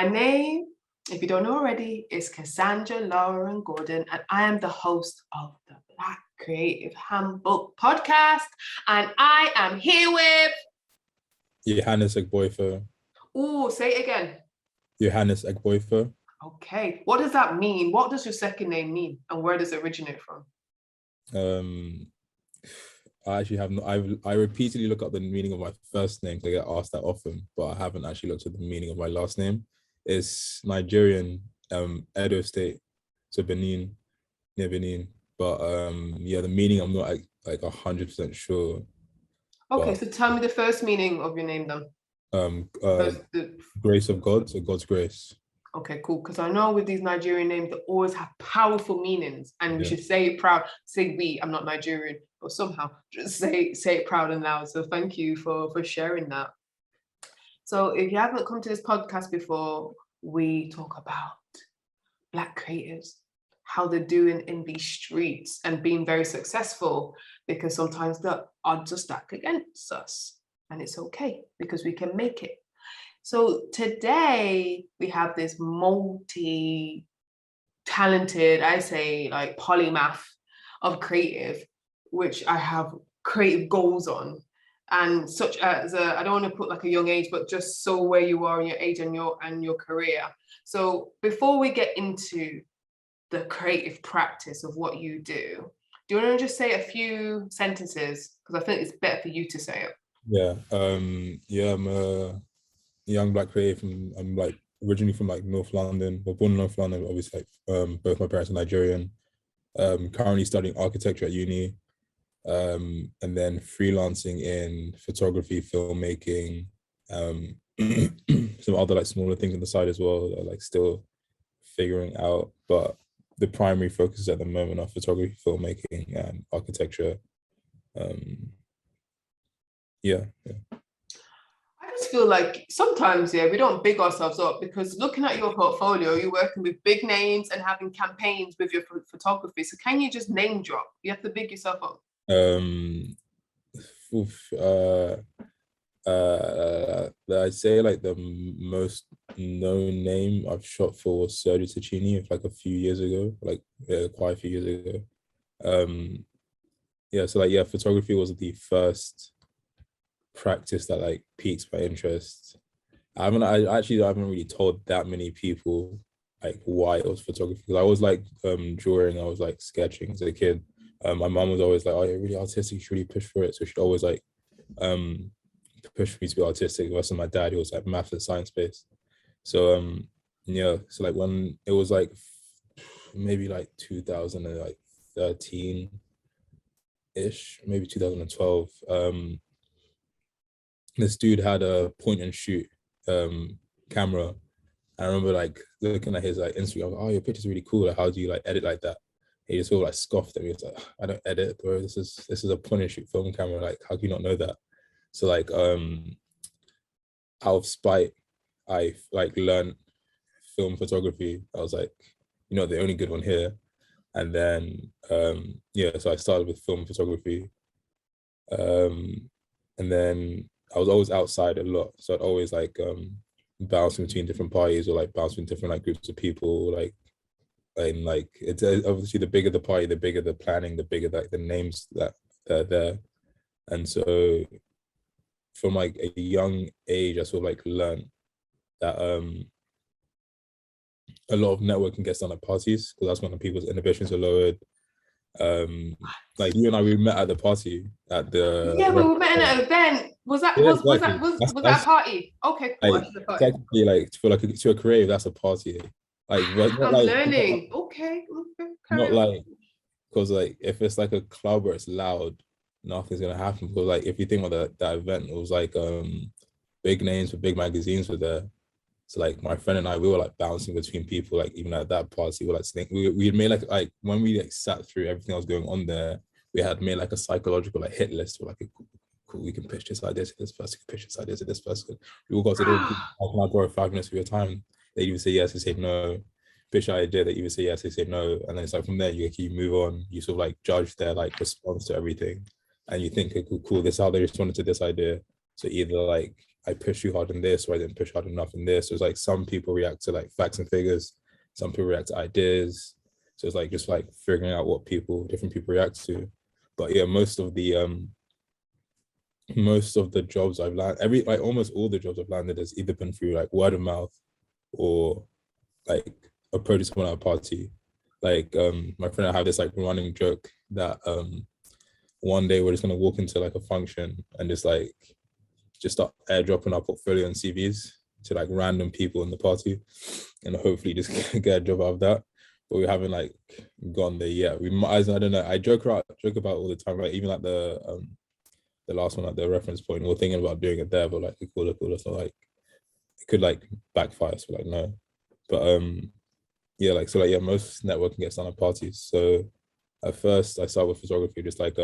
name, if you don't know already, is Cassandra Lauren Gordon, and I am the host of the Black Creative Handbook podcast. And I am here with Johannes Agboifo. Oh, say it again. Johannes Agboifo. Okay. What does that mean? What does your second name mean? And where does it originate from? I actually have I repeatedly look up the meaning of my first name because I get asked that often, but I haven't actually looked at the meaning of my last name. It's Nigerian, Edo State, so Benin, near Benin. But yeah, the meaning I'm not like 100% sure. Okay, but, so tell me the first meaning of your name then. Grace of God, so God's grace. Okay, cool. Because I know with these Nigerian names, they always have powerful meanings, and we should say it proud. Say we. I'm not Nigerian, but somehow just say it proud and loud. So thank you for sharing that. So if you haven't come to this podcast before, we talk about Black creatives, how they're doing in these streets and being very successful, because sometimes the odds are stacked against us, and it's okay because we can make it. So today we have this multi-talented, I say like polymath of creative, which I have creative goals on. And such as I don't want to put like a young age, but just so where you are in your age and your career. So before we get into the creative practice of what you do you want to just say a few sentences? Because I think it's better for you to say it. Yeah, I'm a young Black creative. I'm like originally from like North London. Well, born in North London, obviously. Both my parents are Nigerian. Currently studying architecture at uni. And then freelancing in photography, filmmaking, some other like smaller things on the side as well that like still figuring out. But the primary focus at the moment are photography, filmmaking, and architecture. Yeah. I just feel like sometimes, we don't big ourselves up, because looking at your portfolio, you're working with big names and having campaigns with your photography. So can you just name drop? You have to big yourself up. I'd say like the most known name I've shot for was Sergio Tacchini like a few years ago, quite a few years ago. Photography was the first practice that like piqued my interest. I haven't really told that many people like why it was photography, because I was like drawing, I was like sketching as a kid. My mom was always like, "Oh, you're really artistic, you should really push for it." So she'd always like push me to be artistic versus my dad, who was like math and science based. So so like when it was like maybe like 2013 ish, maybe 2012, this dude had a point and shoot camera. I remember like looking at his like Instagram, like, "Oh, your picture's really cool. Like, how do you like edit like that?" He just sort of like scoffed at me. He was like, "I don't edit, bro. This is a point and shoot film camera. Like, how can you not know that?" So like out of spite, I like learned film photography. I was like, the only good one here. And then so I started with film photography. And then I was always outside a lot. So I'd always like bounce between different parties, or like bounce between different like groups of people, and like it's obviously the bigger the party, the bigger the planning, the bigger like the names that are there. And so from like a young age, I sort of like learned that a lot of networking gets done at parties, because that's when people's inhibitions are lowered. Like you and I, we met at the party at the we met at an event. Was that a party? Okay, cool. Like, technically, like to a creative, that's a party. Like, I'm learning. Okay. Not like, because like if it's like a club where it's loud, nothing's gonna happen. Because like if you think about that event, it was like big names with big magazines were there. So like my friend and I, we were like bouncing between people. Like even at that party, we were like we had made like when we like sat through everything that was going on there, we had made like a psychological like hit list. We're like, cool, we can pitch this idea to this person, pitch this idea to this person. We all got to do, how can I borrow 5 minutes of your time? They even say yes, they say no. Pitch an idea, they even say yes, they say no. And then it's like from there you move on. You sort of like judge their like response to everything, and you think, okay, cool, this is how they responded to this idea. So either like I pushed too hard in this, or I didn't push hard enough in this. So it's like some people react to like facts and figures, some people react to ideas. So it's like just like figuring out what different people react to. But yeah, most of the jobs I've landed, almost all the jobs I've landed has either been through like word of mouth or like approaching someone at a party. Like my friend and I have this like running joke that one day we're just gonna walk into like a function and just start airdropping our portfolio and CVs to like random people in the party, and hopefully just get a job out of that. But we haven't like gone there yet. We might, I don't know. I joke about all the time, like even like the last one at the reference point, we're thinking about doing it there, but like we call it, so like it could like backfire. So like no, but yeah, like so like yeah, most networking gets done at parties. So at first I started with photography, just like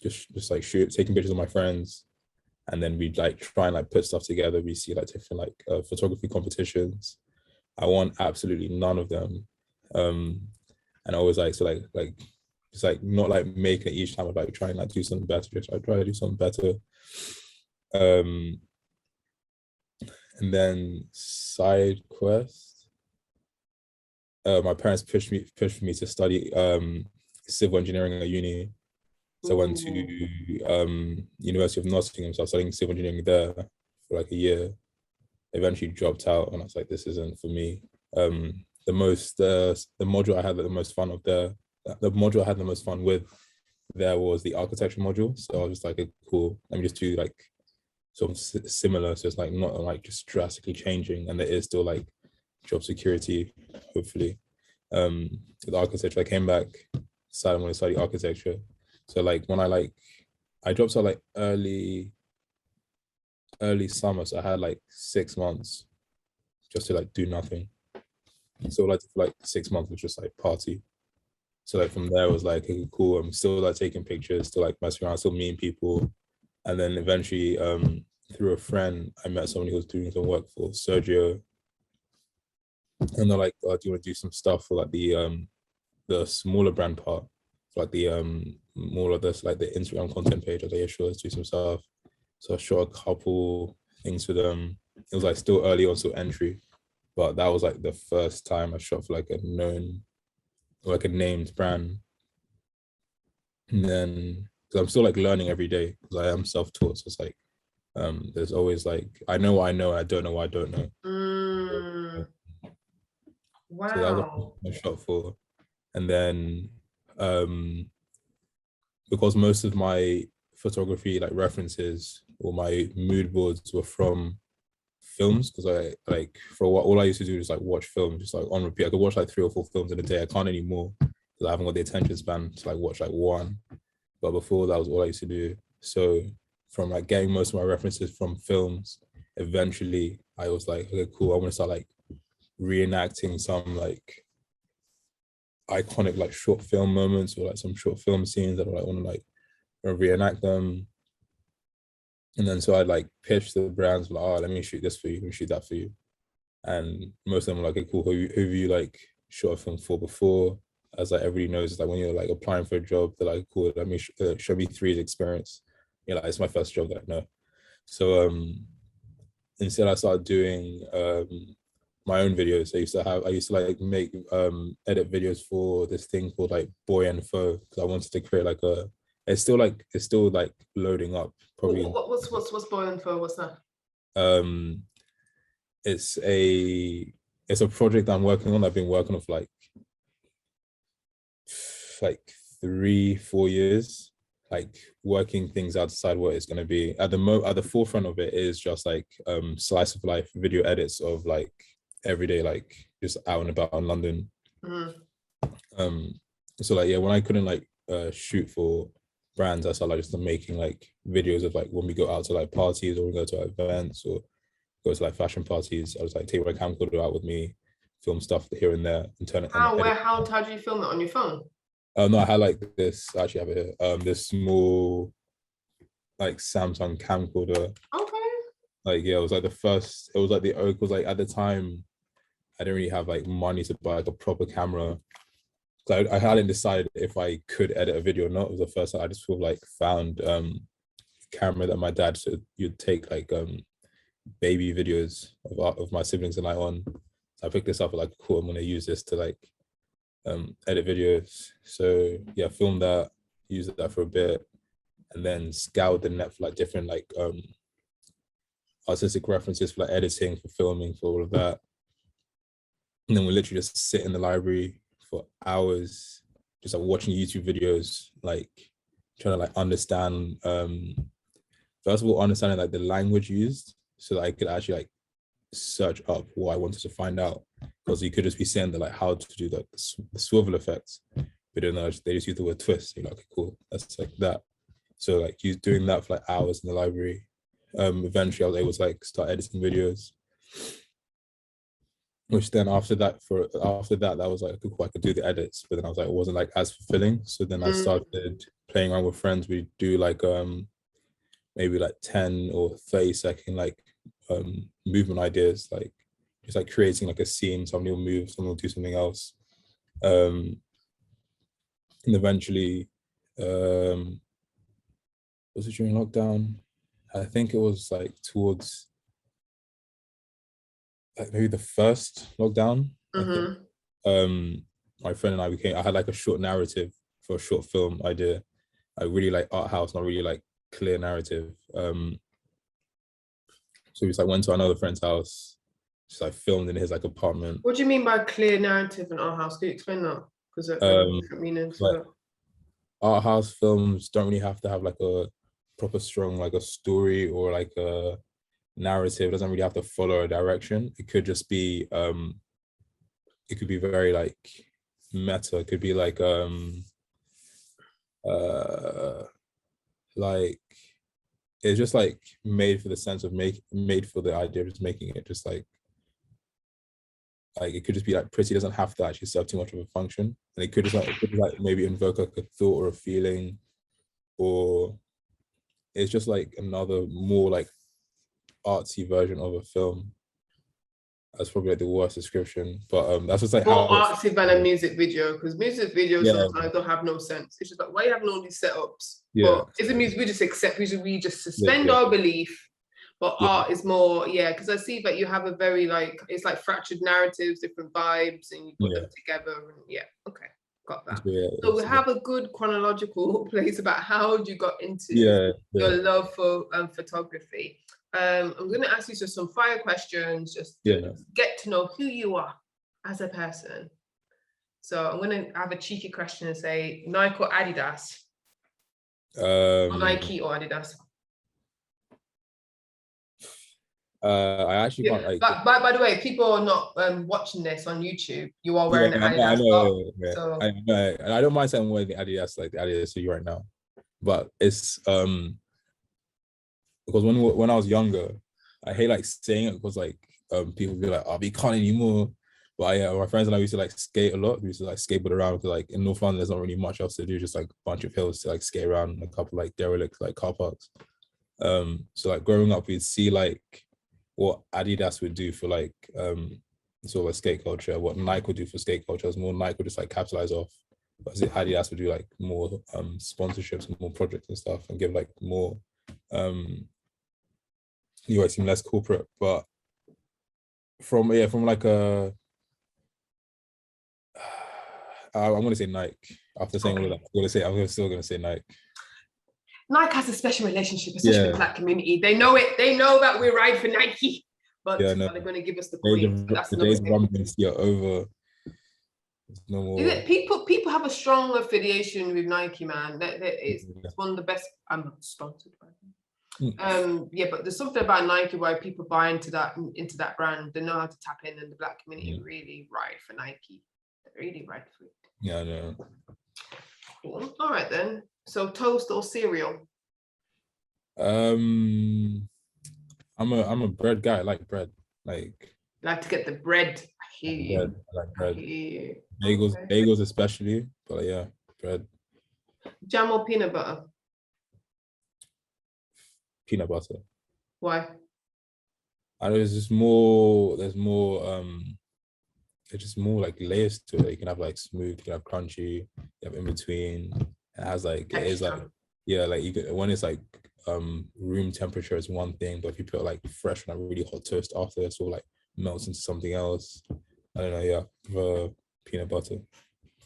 taking pictures of my friends, and then we'd like try and like put stuff together. We see like different like photography competitions. I won absolutely none of them, and I was like just like not like making it each time. I'd like try and like do something better. Just I try to do something better. And then side quest. My parents pushed me to study civil engineering at uni. So I went to University of Nottingham, so I was studying civil engineering there for like a year. Eventually dropped out, and I was like, this isn't for me. The module I had the most fun with there was the architecture module. So I was just like, cool, let me just do like something similar. So it's like not like just drastically changing, and there is still like job security, hopefully. With architecture, I came back, decided I want to study architecture. So like when I dropped out like early summer, so I had like 6 months just to like do nothing. So like for like 6 months was just like party. So like from there it was like, okay, cool, I'm still like taking pictures, still like messing around, still meeting people. And then eventually through a friend, I met somebody who was doing some work for Sergio. And they're like, oh, do you want to do some stuff for like the smaller brand part? For like the more of this, like the Instagram content page. I was like, yeah, sure, let's do some stuff. So I shot a couple things for them. It was like still early on, so entry. But that was like the first time I shot for like a named brand. And then, because I'm still like learning every day, because I am self-taught. So it's like, there's always like, I know what I know, and I don't know what I don't know. Wow. So that was my shot for. And then, because most of my photography like references or my mood boards were from films, because I like for what all I used to do is like watch films just like on repeat. I could watch like 3 or 4 films in a day. I can't anymore because I haven't got the attention span to like watch like one. But before that was all I used to do. So from like getting most of my references from films, eventually I was like, okay, cool, I want to start like reenacting some like iconic like short film moments or like some short film scenes that I like, want to like reenact them. And then so I'd like pitch the brands like, oh, let me shoot this for you, let me shoot that for you. And most of them were like, okay, cool, who have you like shot a film for before? As like everybody knows, it's like when you're like applying for a job, they're like, cool, let me show me 3 years experience. You know, like, it's my first job, that no. So instead I started doing my own videos. I used to like make edit videos for this thing called like Boy and Foe, because I wanted to create like it's still like loading up probably. What's Boy and Foe? What's that? It's a project I'm working on. I've been working on for like 3-4 years, like working things outside what it's going to be. At the forefront of it is just like slice of life video edits of like everyday, like just out and about in London. So like, yeah, when I couldn't like shoot for brands, I started like just making like videos of like when we go out to like parties or we go to events or go to like fashion parties. I was like, take my camcorder out with me, film stuff here and there, and turn it. How do you film it on your phone? No, I had like this. I actually have it here. This small like Samsung camcorder. Okay. Like yeah, it was like the first. It was like because like at the time, I didn't really have like money to buy like a proper camera. So I hadn't decided if I could edit a video or not. It was the first time I just sort of like found camera that my dad said you'd take like baby videos of my siblings and I on. So I picked this up, like, cool, I'm gonna use this to like edit videos. So yeah, filmed that, used that for a bit, and then scoured the net for like different like artistic references for like editing, for filming, for all of that. And then we literally just sit in the library for hours, just like watching YouTube videos, like trying to like understand, first of all, understanding like the language used, so that I could actually like search up what I wanted to find out. Because you could just be saying that like how to do the swivel effects, but then they just use the word twist. You're like, okay, cool, that's like that. So like you doing that for like hours in the library. Eventually I was able to like start editing videos. Which then after that that was like, cool, I could do the edits, but then I was like, it wasn't like as fulfilling. So then I started playing around with friends. We do like maybe like 10 or 30-second like movement ideas, like just like creating like a scene. Somebody will move, someone will do something else. And eventually, was it during lockdown? I think it was like towards like maybe the first lockdown. I think my friend and I had like a short narrative for a short film idea. I really like art house, not really like clear narrative. So we just like went to another friend's house, just like filmed in his like apartment. What do you mean by clear narrative in art house? Can you explain that? Because there are different meanings. Like, art house films don't really have to have like a proper strong like a story or like a narrative. It doesn't really have to follow a direction. It could just be it could be very like meta. It could be like it's just like made for the sense of made for the idea of just making it just like it could just be like pretty. It doesn't have to actually serve too much of a function, and it could just like maybe invoke like a thought or a feeling, or it's just like another more like artsy version of a film. That's probably like the worst description, but that's just like more artsy than a music video, because music videos sometimes don't have no sense. It's just like, why are you having all these setups? But it's a music, we just accept, we just suspend our belief. But art is more, because I see that you have a very like, it's like fractured narratives, different vibes, and you put them together. And okay, got that. So we have a good chronological place about how you got into your love for photography. I'm going to ask you just some fire questions, just to get to know who you are as a person. So I'm going to have a cheeky question and say Nike or Adidas? Nike or Adidas? I actually can't like. By the way, people are not watching this on YouTube. You are wearing an Adidas. I know, and I don't mind saying I'm wearing the Adidas, like the Adidas you right now, but it's because when I was younger, I hate like saying it because like people be like, "Oh, but you can't anymore." But yeah, my friends and I used to like skate a lot. We used to like skateboard around, because like in North London, there's not really much else to do, just like a bunch of hills to like skate around, a couple like derelict like car parks. So like growing up, we'd see like what Adidas would do for like sort of like skate culture, what Nike would do for skate culture. It was more Nike would just like capitalize off, but Adidas would do like more sponsorships and more projects and stuff, and give like more you might seem less corporate. But from like a I'm gonna say Nike. After saying all of that, I'm still gonna say Nike. Nike has a special relationship, especially with the Black community. They know it. They know that we ride for Nike, but they're going to give us the coins. The days of rumblings are over. No more. People have a strong affiliation with Nike, man. It's one of the best. I'm not sponsored by them. But there's something about Nike where people buy into that brand. They know how to tap in, and the Black community really ride for Nike. They really ride for it. Yeah, I know. Cool. All right then. So toast or cereal? I'm a bread guy. I like bread. Like to get the bread. I hear you. I like bread. Bagels especially, but yeah, bread. Jam or peanut butter? Peanut butter. Why? There's just more. There's just more like layers to it. You can have like smooth, you can have crunchy, you have in between. It has like texture. It is like like you can, when it's like room temperature is one thing, but if you put like fresh and like really hot toast after, it's all like melts into something else. I don't know. Yeah, for peanut butter.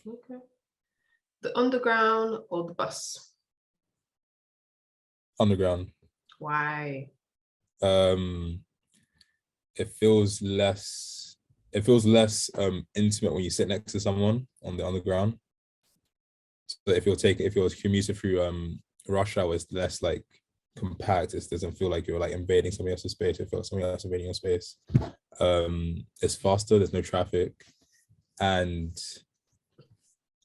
Okay. The underground or the bus? Underground. Why? It feels less intimate when you sit next to someone on the underground. So if you're commuting through rush hour, it's less like compact. It doesn't feel like you're like invading somebody else's space. It feels like somebody else invading your space. It's faster, there's no traffic, and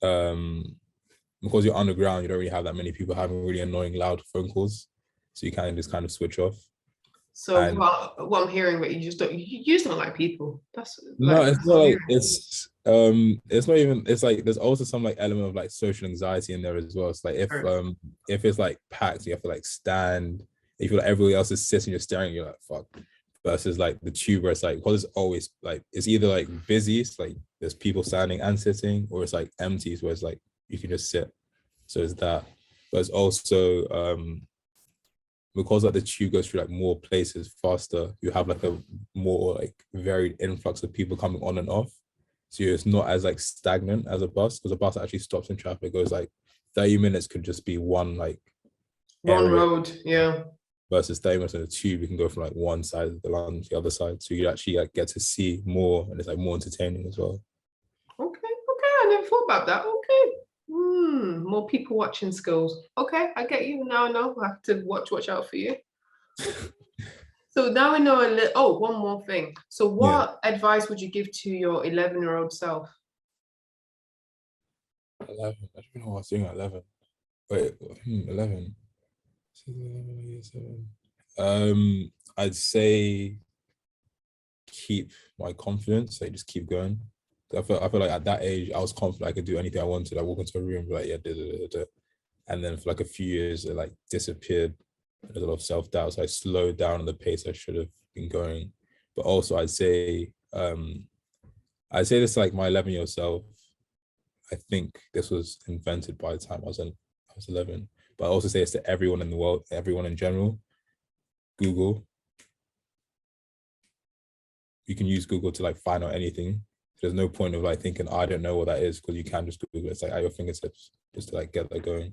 because you're underground, you don't really have that many people having really annoying loud phone calls, so you can just kind of switch off. So what I'm hearing, but you just don't like people. That's No, like, it's not like it's not even, it's like there's also some like element of like social anxiety in there as well. It's like if it's like packed, you have to like stand. If you're like everybody else is sitting, you're staring, you're like fuck. Versus like the tube where it's like, because it's always like, it's either like busy, it's like there's people standing and sitting, or it's like empty, where it's like you can just sit. So it's that. But it's also because like the tube goes through like more places faster, you have like a more like varied influx of people coming on and off. So it's not as like stagnant as a bus, because a bus actually stops in traffic. It goes like 30 minutes could just be one like one road, yeah. Versus 30 minutes on the tube, you can go from like one side of the line to the other side. So you actually like get to see more, and it's like more entertaining as well. Okay, I never thought about that. Okay. More people watching skills. Okay, I get you now. I know I have to watch out for you. So now we know a little. Oh, one more thing. So what advice would you give to your 11-year-old self? 11. I don't know what I was doing at 11. Wait, 11. I'd say keep my confidence. Like just keep going. I feel like at that age I was confident I could do anything I wanted. I walk into a room like yeah, and then for like a few years it like disappeared. There's a lot of self-doubt, so I slowed down on the pace I should have been going. But also I'd say this like my 11-year-old self. I think this was invented by the time I was 11. But I also say it's to everyone in the world, everyone in general. Google. You can use Google to like find out anything. There's no point of like thinking, I don't know what that is, because you can just Google it. It's like at your fingertips, just to like get that going.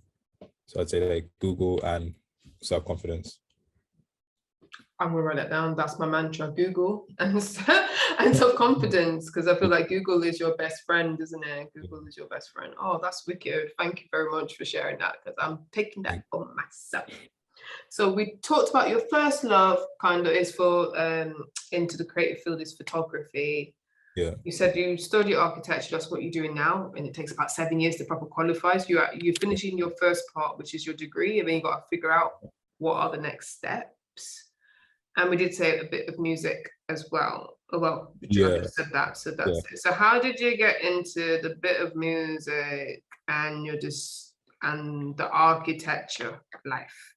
So I'd say like Google and self-confidence. I'm gonna write that down. That's my mantra: Google and self-confidence, because I feel like Google is your best friend, isn't it? Google is your best friend. Oh, that's wicked. Thank you very much for sharing that, because I'm taking that for myself. So we talked about your first love kind of is for into the creative field is photography. Yeah. You said you study architecture, that's what you're doing now, and it takes about 7 years to proper qualify. So you're finishing your first part, which is your degree, and then you got to figure out what are the next steps. And we did say a bit of music as well. Oh, well, Johannes said that, so that's it. So how did you get into the bit of music and and the architecture life?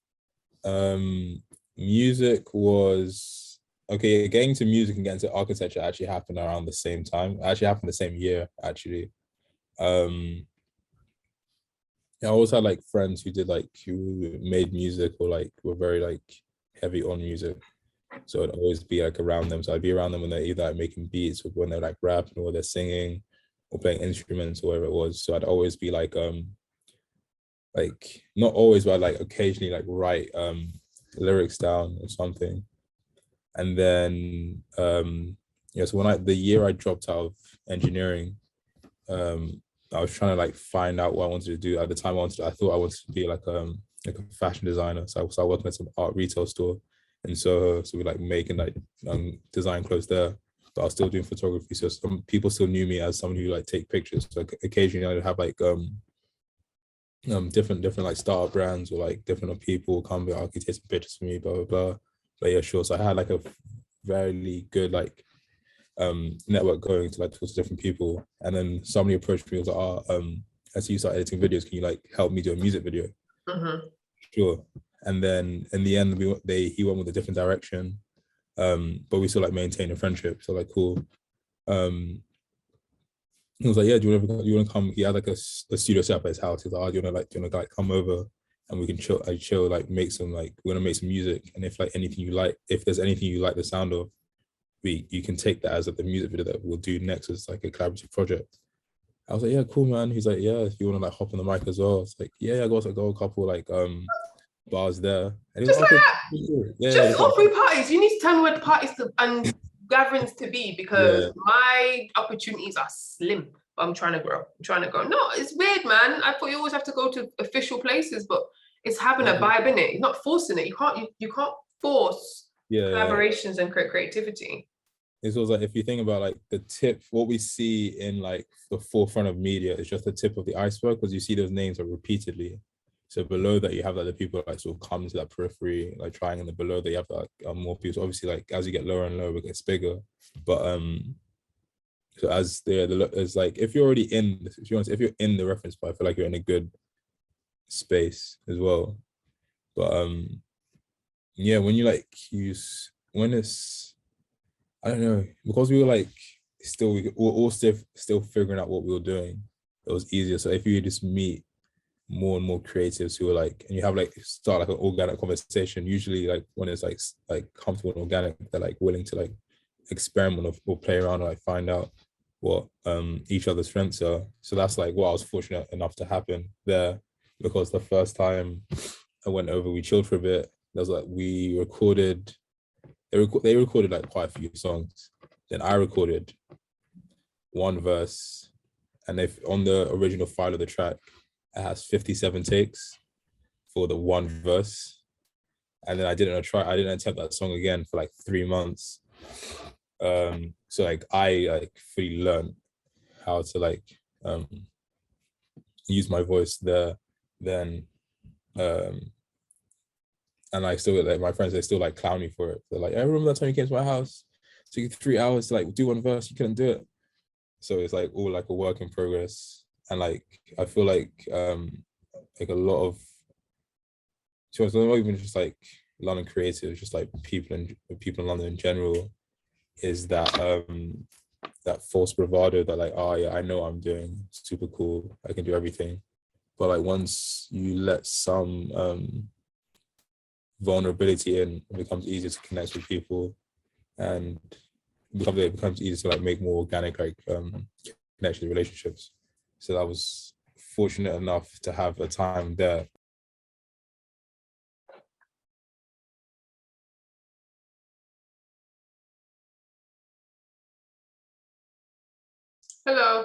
Music was okay. Getting to music and getting to architecture actually happened around the same time. It actually happened the same year, actually. I always had like friends who made music or like were very like heavy on music. So I'd always be like around them. So I'd be around them when they're either like making beats or when they're like rapping or they're singing or playing instruments or whatever it was. So I'd always be like not always, but I'd like occasionally like write lyrics down or something. And then so when the year I dropped out of engineering, I was trying to like find out what I wanted to do. At the time I thought I wanted to be like a fashion designer. So I started working at some art retail store in Soho. So we like making like design clothes there. But I was still doing photography. So some people still knew me as someone who like take pictures. So occasionally I'd have like different like startup brands or like different people come be like, okay, take some pictures for me, blah blah blah. But yeah, sure. So I had like a very good like network going to like talk to different people, and then somebody approached me and was like, I see you start editing videos, can you like help me do a music video? Sure. And then in the end he went with a different direction, but we still like maintained a friendship, so like cool. He was like, yeah, do you want to come? He had like a studio set up at his house. He's like, oh, do you want to come over and we can chill, like make some, like we're gonna make some music, and if like anything you like, if there's anything you like the sound of, you can take that as like the music video that we'll do next as like a collaborative project. I was like, yeah, cool, man. He's like, yeah, if you want to like hop on the mic as well. It's like, yeah, I got a couple like bars there. And he was Just like, like okay, that. cool. Yeah, Just it's all like, three parties. You need to tell me where the parties and gatherings to be, because yeah, my opportunities are slim. But I'm trying to grow. I'm trying to go. No, it's weird, man. I thought you always have to go to official places, but it's having a vibe in it. You're not forcing it. You can't force yeah. collaborations and creativity. It was like, if you think about like the tip, what we see in like the forefront of media is just the tip of the iceberg, because you see those names are repeatedly. So below that, you have like the people like sort of come to that periphery, like trying, and then below that you have like more people. So obviously, like as you get lower and lower, it gets bigger. But so as it's like, if you're already in, if you're in the reference point, I feel like you're in a good space as well. But yeah, when you like use, when it's, I don't know, because we were like we were all still figuring out what we were doing. It was easier. So if you just meet more and more creatives who are like, and you have like start like an organic conversation, usually like when it's like comfortable and organic, they're like willing to like experiment or play around and like find out what each other's strengths are. So that's like what I was fortunate enough to happen there, because the first time I went over, we chilled for a bit. There was like, we recorded, they recorded like quite a few songs. Then I recorded one verse, and if on the original file of the track, it has 57 takes for the one verse. And then I didn't attempt that song again for like 3 months. So like I like fully learned how to like use my voice there then. And I still, like my friends, they still like clown me for it. They're like, I remember that time you came to my house, it took you 3 hours to like do one verse, you couldn't do it. So it's like all like a work in progress. And like I feel like a lot of, so it's not even just like London creatives, just like people in London in general, is that that false bravado that like, oh yeah, I know what I'm doing, super cool, I can do everything. But like once you let some vulnerability in, it becomes easier to connect with people, and it becomes easier to like make more organic like connection relationships. So I was fortunate enough to have a time there. Hello.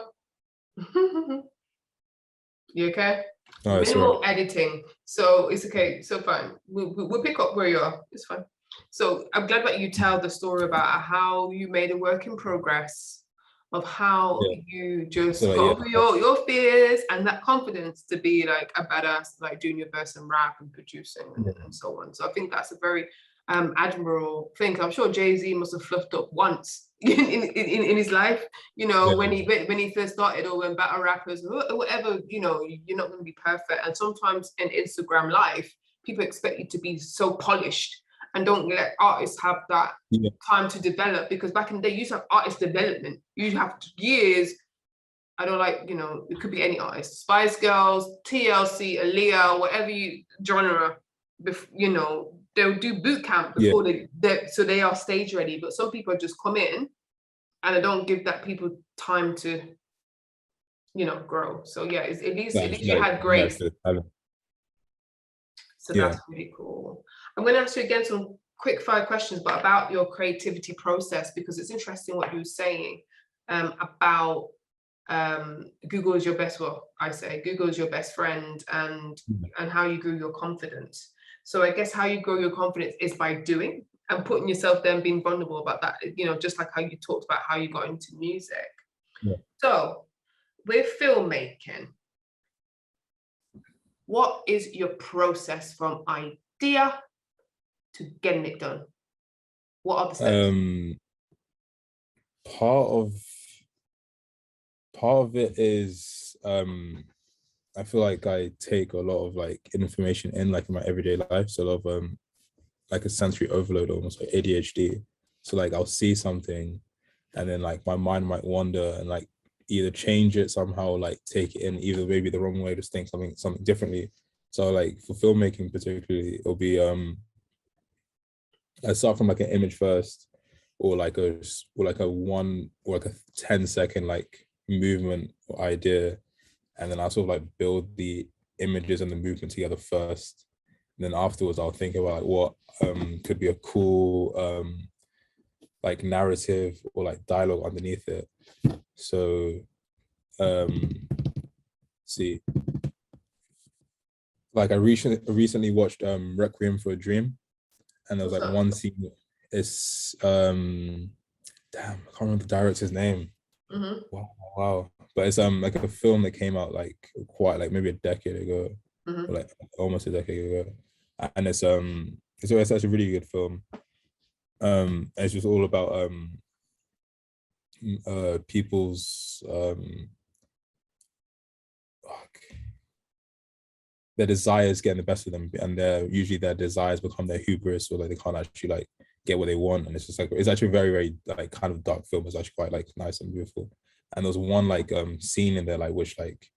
You okay? Oh, Minimal sorry. editing, so it's okay. So fine. We'll pick up where you are. It's fine. So I'm glad that you tell the story about how you made a work in progress, of how Yeah. you just So like, got yeah, over your fears and that confidence to be like a badass, like doing your verse and rap and producing and so on. So I think that's a very admirable thing. I'm sure Jay-Z must have fluffed up once in his life, you know, yeah, when he first started, or when battle rappers, whatever, you know, you're not going to be perfect. And sometimes in Instagram life, people expect you to be so polished, and don't let artists have that yeah, time to develop, because back in the day, you used to have artist development. You have years. I don't like, you know, it could be any artist, Spice Girls, TLC, Aaliyah, whatever genre, you know, they'll do boot camp yeah. before so they are stage ready. But some people just come in and I don't give that people time to, you know, grow. So yeah, at least you had grace. So Yeah. that's really cool. I'm going to ask you again some quick fire questions, but about your creativity process, because it's interesting what you were saying about Google is your best, well, I say Google is your best friend, and how you grew your confidence. So I guess how you grow your confidence is by doing and putting yourself there and being vulnerable about that, you know, just like how you talked about how you got into music. Yeah. So with filmmaking, what is your process from idea to getting it done? What are the steps? Part of it is I feel like I take a lot of like information in like in my everyday life. So a lot of like a sensory overload, almost like ADHD. So like I'll see something and then like my mind might wander and like either change it somehow, like take it in either maybe the wrong way, just think something differently. So like for filmmaking particularly, it'll be I start from like an image first, or like a 10-second like movement or idea, and then I sort of like build the images and the movement together first. And then afterwards, I'll think about like what could be a cool like narrative or like dialogue underneath it. So see, like I recently watched Requiem for a Dream, and there was What's like that? one scene. It's damn, I can't remember the director's name. Wow. But it's like a film that came out like quite like maybe a decade ago, or like almost a decade ago. And it's actually a really good film. It's just all about people's their desires getting the best of them, and usually their desires become their hubris, or like they can't actually like get what they want. And it's just like, it's actually a very, very like kind of dark film. It's actually quite like nice and beautiful. And there's one like scene in there like which like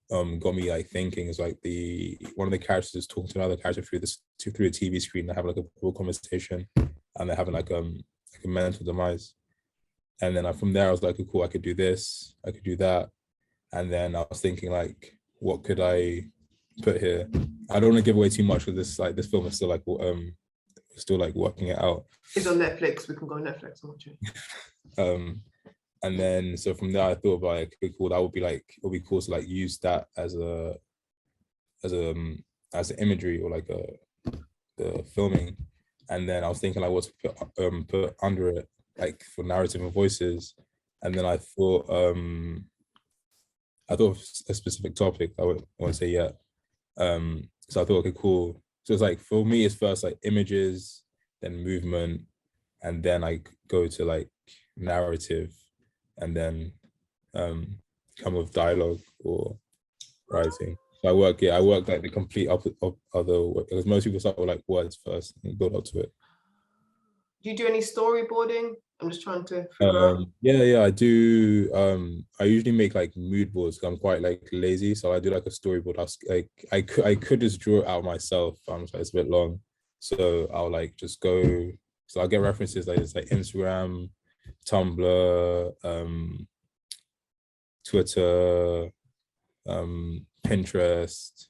got me like thinking. Is like one of the characters is talking to another character through a TV screen. They have like a full conversation, and they're having like a mental demise. And then from there I was like, cool, I could do this, I could do that. And then I was thinking like, what could I put here? I don't want to give away too much because this film is still like working it out. It's on Netflix. We can go on Netflix and watch it. And then so from there I thought like, okay, cool, that would be like, it would be cool to like use that as an imagery, or like the filming. And then I was thinking like what to put under it, like for narrative and voices. And then I thought of a specific topic. I won't say yet. So I thought, okay, cool. So it's like, for me, it's first like images, then movement, and then I go to like narrative, and then come with dialogue or writing. So I work like the complete other way, because most people start with like words first and build up to it. Do you do any storyboarding? I'm just trying to figure out. Yeah, I do. I usually make like mood boards. I'm quite like lazy, so I do like a storyboard. I could just draw it out myself. So it's a bit long, so I'll like just go. So I'll get references like it's like Instagram, Tumblr, Twitter, Pinterest,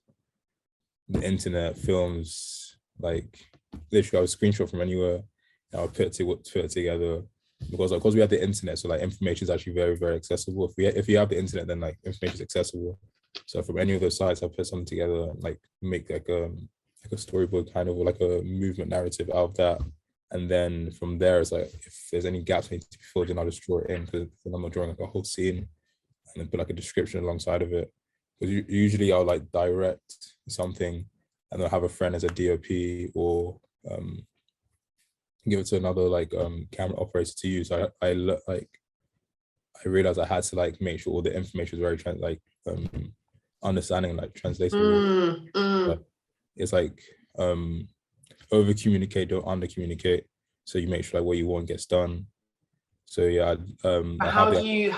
the internet, films. Like literally, I would screenshot from anywhere, and I'll put it together. Because we have the internet, so like information is actually very, very accessible. If you have the internet, then like information is accessible. So from any of those sites, I'll put something together and like make like a storyboard kind of, or like a movement narrative out of that. And then from there, it's like if there's any gaps that need to be filled in, I'll just draw it in, because I'm not drawing like a whole scene, and then put like a description alongside of it. Because usually I'll like direct something, and I'll have a friend as a DOP, or give it to another like camera operator to use. I realized I had to like make sure all the information was very understanding, like translatable. But it's like over communicate, don't under communicate, so you make sure like what you want gets done. So yeah. How do you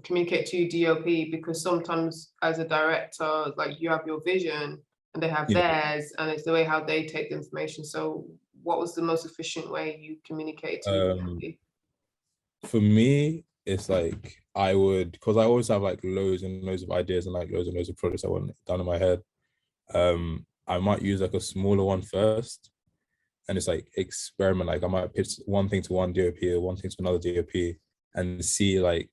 communicate to DOP? Because sometimes as a director, like you have your vision and they have theirs, and it's the way how they take the information. So what was the most efficient way you communicate to DOP? For me, it's like because I always have like loads and loads of ideas and like loads and loads of projects I want done in my head. I might use like a smaller one first, and it's like experiment. Like I might pitch one thing to one DOP or one thing to another DOP, and see like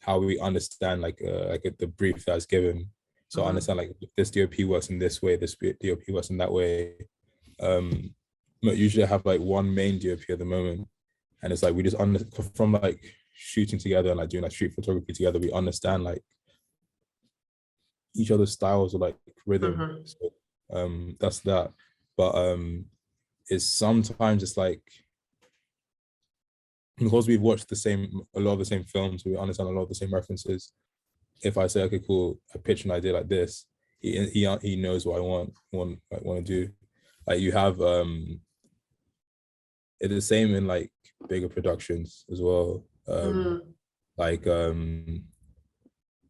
how we understand like the brief that's given. So I understand like this DOP works in this way, this DOP works in that way. But usually I have like one main DOP at the moment, and it's like we just from like shooting together and like doing like street photography together, we understand like each other's styles or like rhythm. So that's that. But it's sometimes it's like, because we've watched a lot of the same films, we understand a lot of the same references. If I say, okay, cool, I pitch an idea like this, he knows what I want to do. Like you have it's the same in like bigger productions as well. Like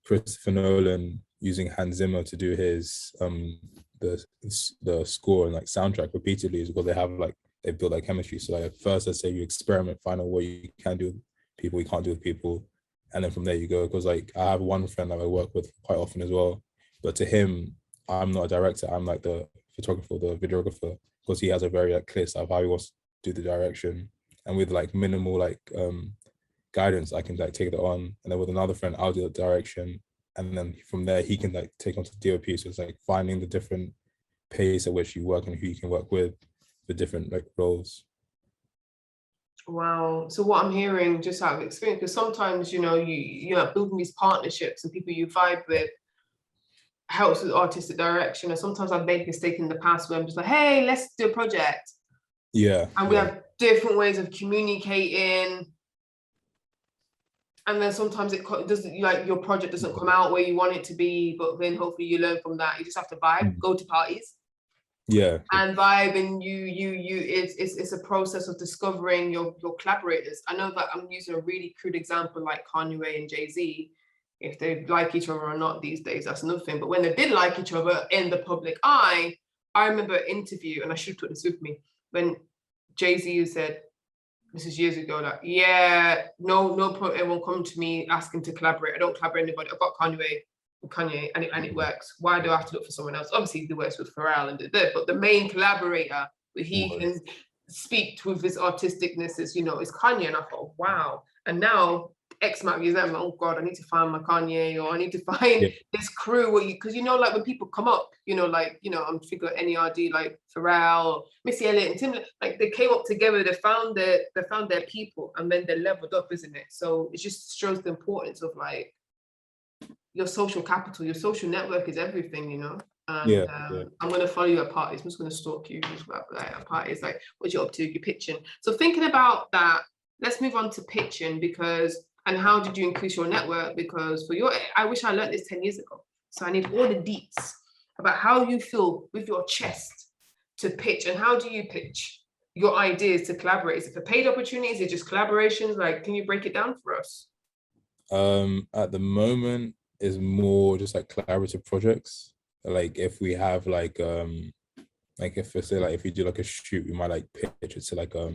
Christopher Nolan, using Hans Zimmer to do his the score and like soundtrack repeatedly is because they build like chemistry. So like at first, let's say you experiment, find out what you can do with people, you can't do with people, and then from there you go. Because like I have one friend that I work with quite often as well, but to him, I'm not a director. I'm like the photographer, the videographer, because he has a very like clear style of how he wants to do the direction, and with like minimal like guidance, I can like take it on, and then with another friend, I'll do the direction, and then from there he can like take on to DOP. So it's like finding the different pace at which you work and who you can work with the different like roles. Wow. So what I'm hearing just out of experience, because sometimes, you know, you're building these partnerships and people you vibe with helps with artistic direction. And sometimes I've made a mistake in the past where I'm just like, hey, let's do a project. Yeah. And we have different ways of communicating. And then sometimes it doesn't, like your project doesn't come out where you want it to be, but then hopefully you learn from that. You just have to vibe, go to parties. Yeah. And vibe, and it's a process of discovering your collaborators. I know that I'm using a really crude example like Kanye and Jay-Z. If they like each other or not these days, that's another thing. But when they did like each other in the public eye, I remember an interview, and I should put this with me, when Jay-Z said, this is years ago, like, yeah, no point everyone come to me asking to collaborate. I don't collaborate with anybody. I've got Kanye and it works. Why do I have to look for someone else? Obviously, he works with Pharrell and but the main collaborator where he can speak with his artisticness is, you know, is Kanye. And I thought, wow. And now X amount of years later, I'm like, oh God, I need to find my Kanye, or I need to find this crew. Because you know, like when people come up, you know, like, you know, I'm thinking of NERD, like Pharrell, Missy Elliott, and Tim, like they came up together, they found their people, and then they leveled up, isn't it? So it just shows the importance of like your social capital, your social network is everything, you know. And I'm going to follow you at parties. I'm just going to stalk you at parties. Like, what you up to? You're pitching. So thinking about that, let's move on to pitching, and how did you increase your network? Because I wish I learned this 10 years ago. So I need all the deets about how you feel with your chest to pitch, and how do you pitch your ideas to collaborate? Is it for paid opportunities? Is it just collaborations? Like, can you break it down for us? At the moment, is more just like collaborative projects. Like if we have like if we say like if we do like a shoot, we might like pitch it to like a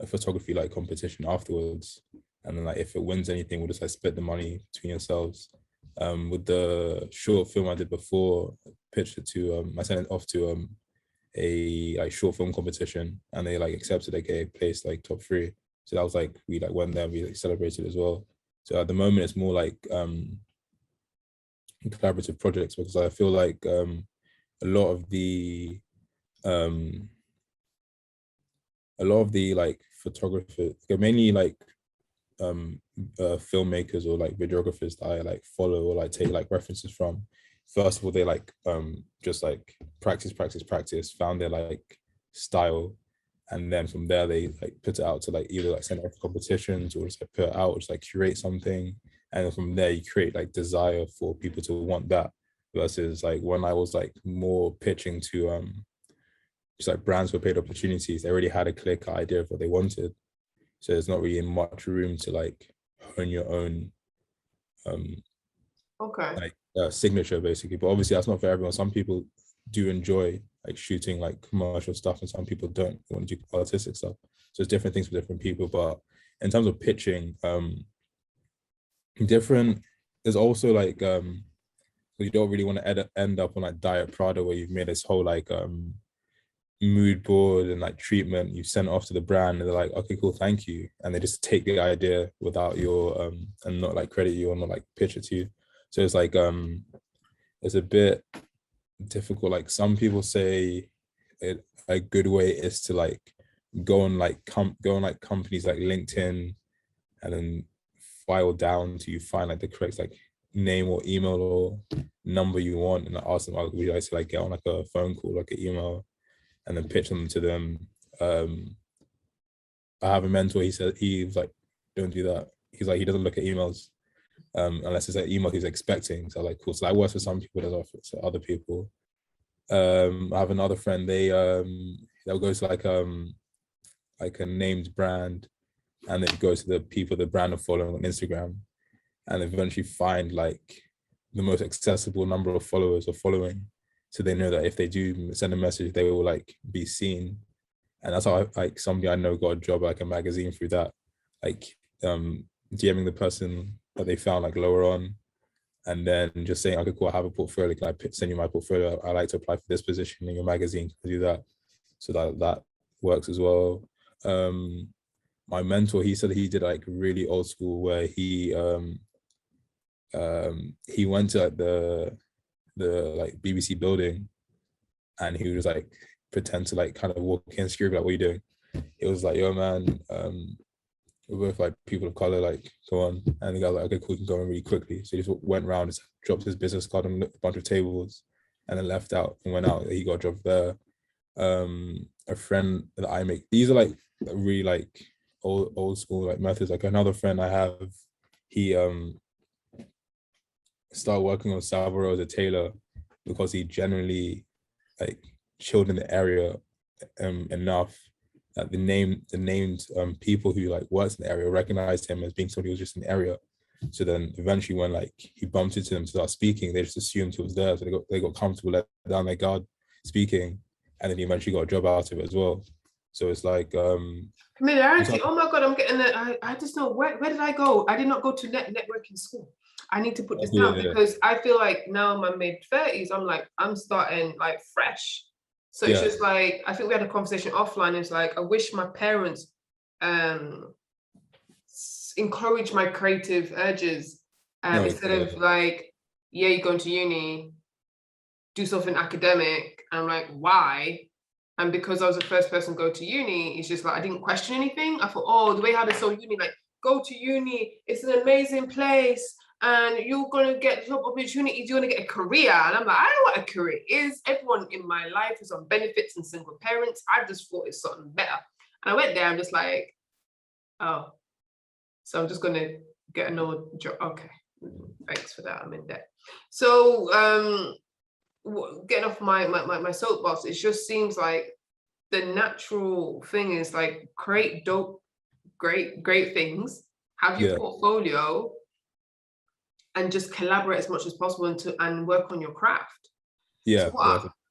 photography like competition afterwards, and then like if it wins anything, we'll just like split the money between yourselves. With the short film I did before, I pitched it to I sent it off to a like short film competition, and they like accepted, like placed like top 3. So that was like we like went there, we like celebrated as well. So at the moment it's more like collaborative projects, because I feel like a lot of the like photographers, mainly like filmmakers or like videographers that I like follow or like take like references from, first of all they like just like practice, found their like style, and then from there they like put it out to like either like send it off to competitions or just like put it out or just like curate something. And then from there you create like desire for people to want that, versus like when I was like more pitching to just like brands for paid opportunities, they already had a clear cut idea of what they wanted, so there's not really much room to like hone your own signature basically. But obviously that's not for everyone. Some people do enjoy like shooting like commercial stuff, and some people don't want to do artistic stuff, so it's different things for different people. But in terms of pitching, there's also like you don't really want to end up on like Diet Prada, where you've made this whole like mood board and like treatment, you send it off to the brand and they're like, okay, cool, thank you, and they just take the idea without your and not like credit you or not like pitch it to you. So it's like it's a bit difficult. Like some people say a good way is to like go on like companies like LinkedIn, and then file down till you find like the correct like name or email or number you want, and I ask them, would you like to like get on like a phone call, like an email, and then pitch them to them. I have a mentor, he was like, don't do that. He's like, he doesn't look at emails unless it's an email he's expecting. So like, cool. So that works for some people, doesn't work for other people. I have another friend, they'll go to like a named brand, and then go to the people the brand are following on Instagram, and eventually find like the most accessible number of followers or following, so they know that if they do send a message, they will like be seen. And that's how like somebody I know got a job like a magazine through that, like DMing the person that they found like lower on, and then just saying, okay, cool, I have a portfolio, can I send you my portfolio? I like to apply for this position in your magazine, can I do that? So that works as well. My mentor, he said he did like really old school where he went to like the like BBC building, and he was like pretend to like kind of walk in, scream like, what are you doing? It was like, yo man, we're both like people of color, like go on. And the guy was like, okay, cool, we can go in really quickly. So he just went around, just dropped his business card on a bunch of tables, and then left out and went out. He got a job there. A friend that I make, these are like really like old school like methods. Like another friend I have, he started working on Salvador as a tailor because he generally like chilled in the area enough that the named people who like worked in the area recognized him as being somebody who was just in the area. So then eventually when like he bumped into them to start speaking, they just assumed he was there. So they got comfortable, let down their guard speaking, and then he eventually got a job out of it as well. So it's like familiarity. Oh my god, I'm getting it. I just know where did I go? I did not go to networking school. I need to put this down because I feel like now in my mid-30s, I'm starting like fresh. So it's just like, I think we had a conversation offline. It's like, I wish my parents encourage my creative urges instead of like, yeah, you're going to uni, do something academic. And I'm like, why? And because I was the first person to go to uni, it's just like, I didn't question anything. I thought, oh, the way how they sold uni, like, go to uni, it's an amazing place, and you're going to get job opportunities, you're going to get a career. And I'm like, I don't know what a career is. Everyone in my life is on benefits and single parents. I just thought it's something better. And I went there, I'm just like, oh, so I'm just going to get another job. Okay, thanks for that, I'm in debt. So getting off my soapbox, it just seems like the natural thing is like create dope, great things, have your portfolio, and just collaborate as much as possible and work on your craft. So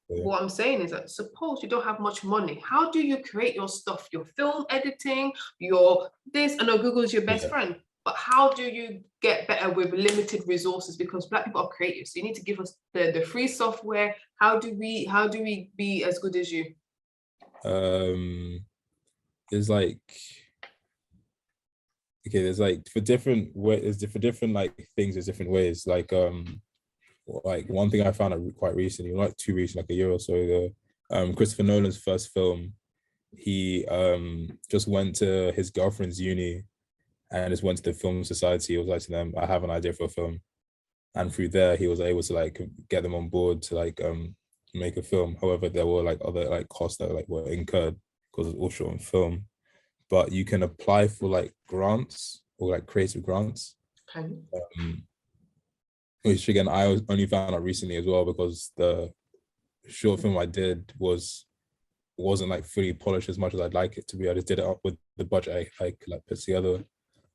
what I'm saying is that suppose you don't have much money, how do you create your stuff, your film editing, your this? I know Google is your best friend, but how do you get better with limited resources? Because Black people are creative, so you need to give us the free software. How do we be as good as you? There's like, okay, there's like for different like things, there's different ways. Like one thing I found out quite recently, like too recent, like a year or so ago, Christopher Nolan's first film, he just went to his girlfriend's uni and just went to the film society. He was like to them, I have an idea for a film. And through there, he was able to like get them on board to like make a film. However, there were like other like costs that like were incurred because it's all shot on film. But you can apply for like grants or like creative grants. Okay. Which again, I only found out recently as well, because the short film I did wasn't like fully polished as much as I'd like it to be. I just did it up with the budget I like put together.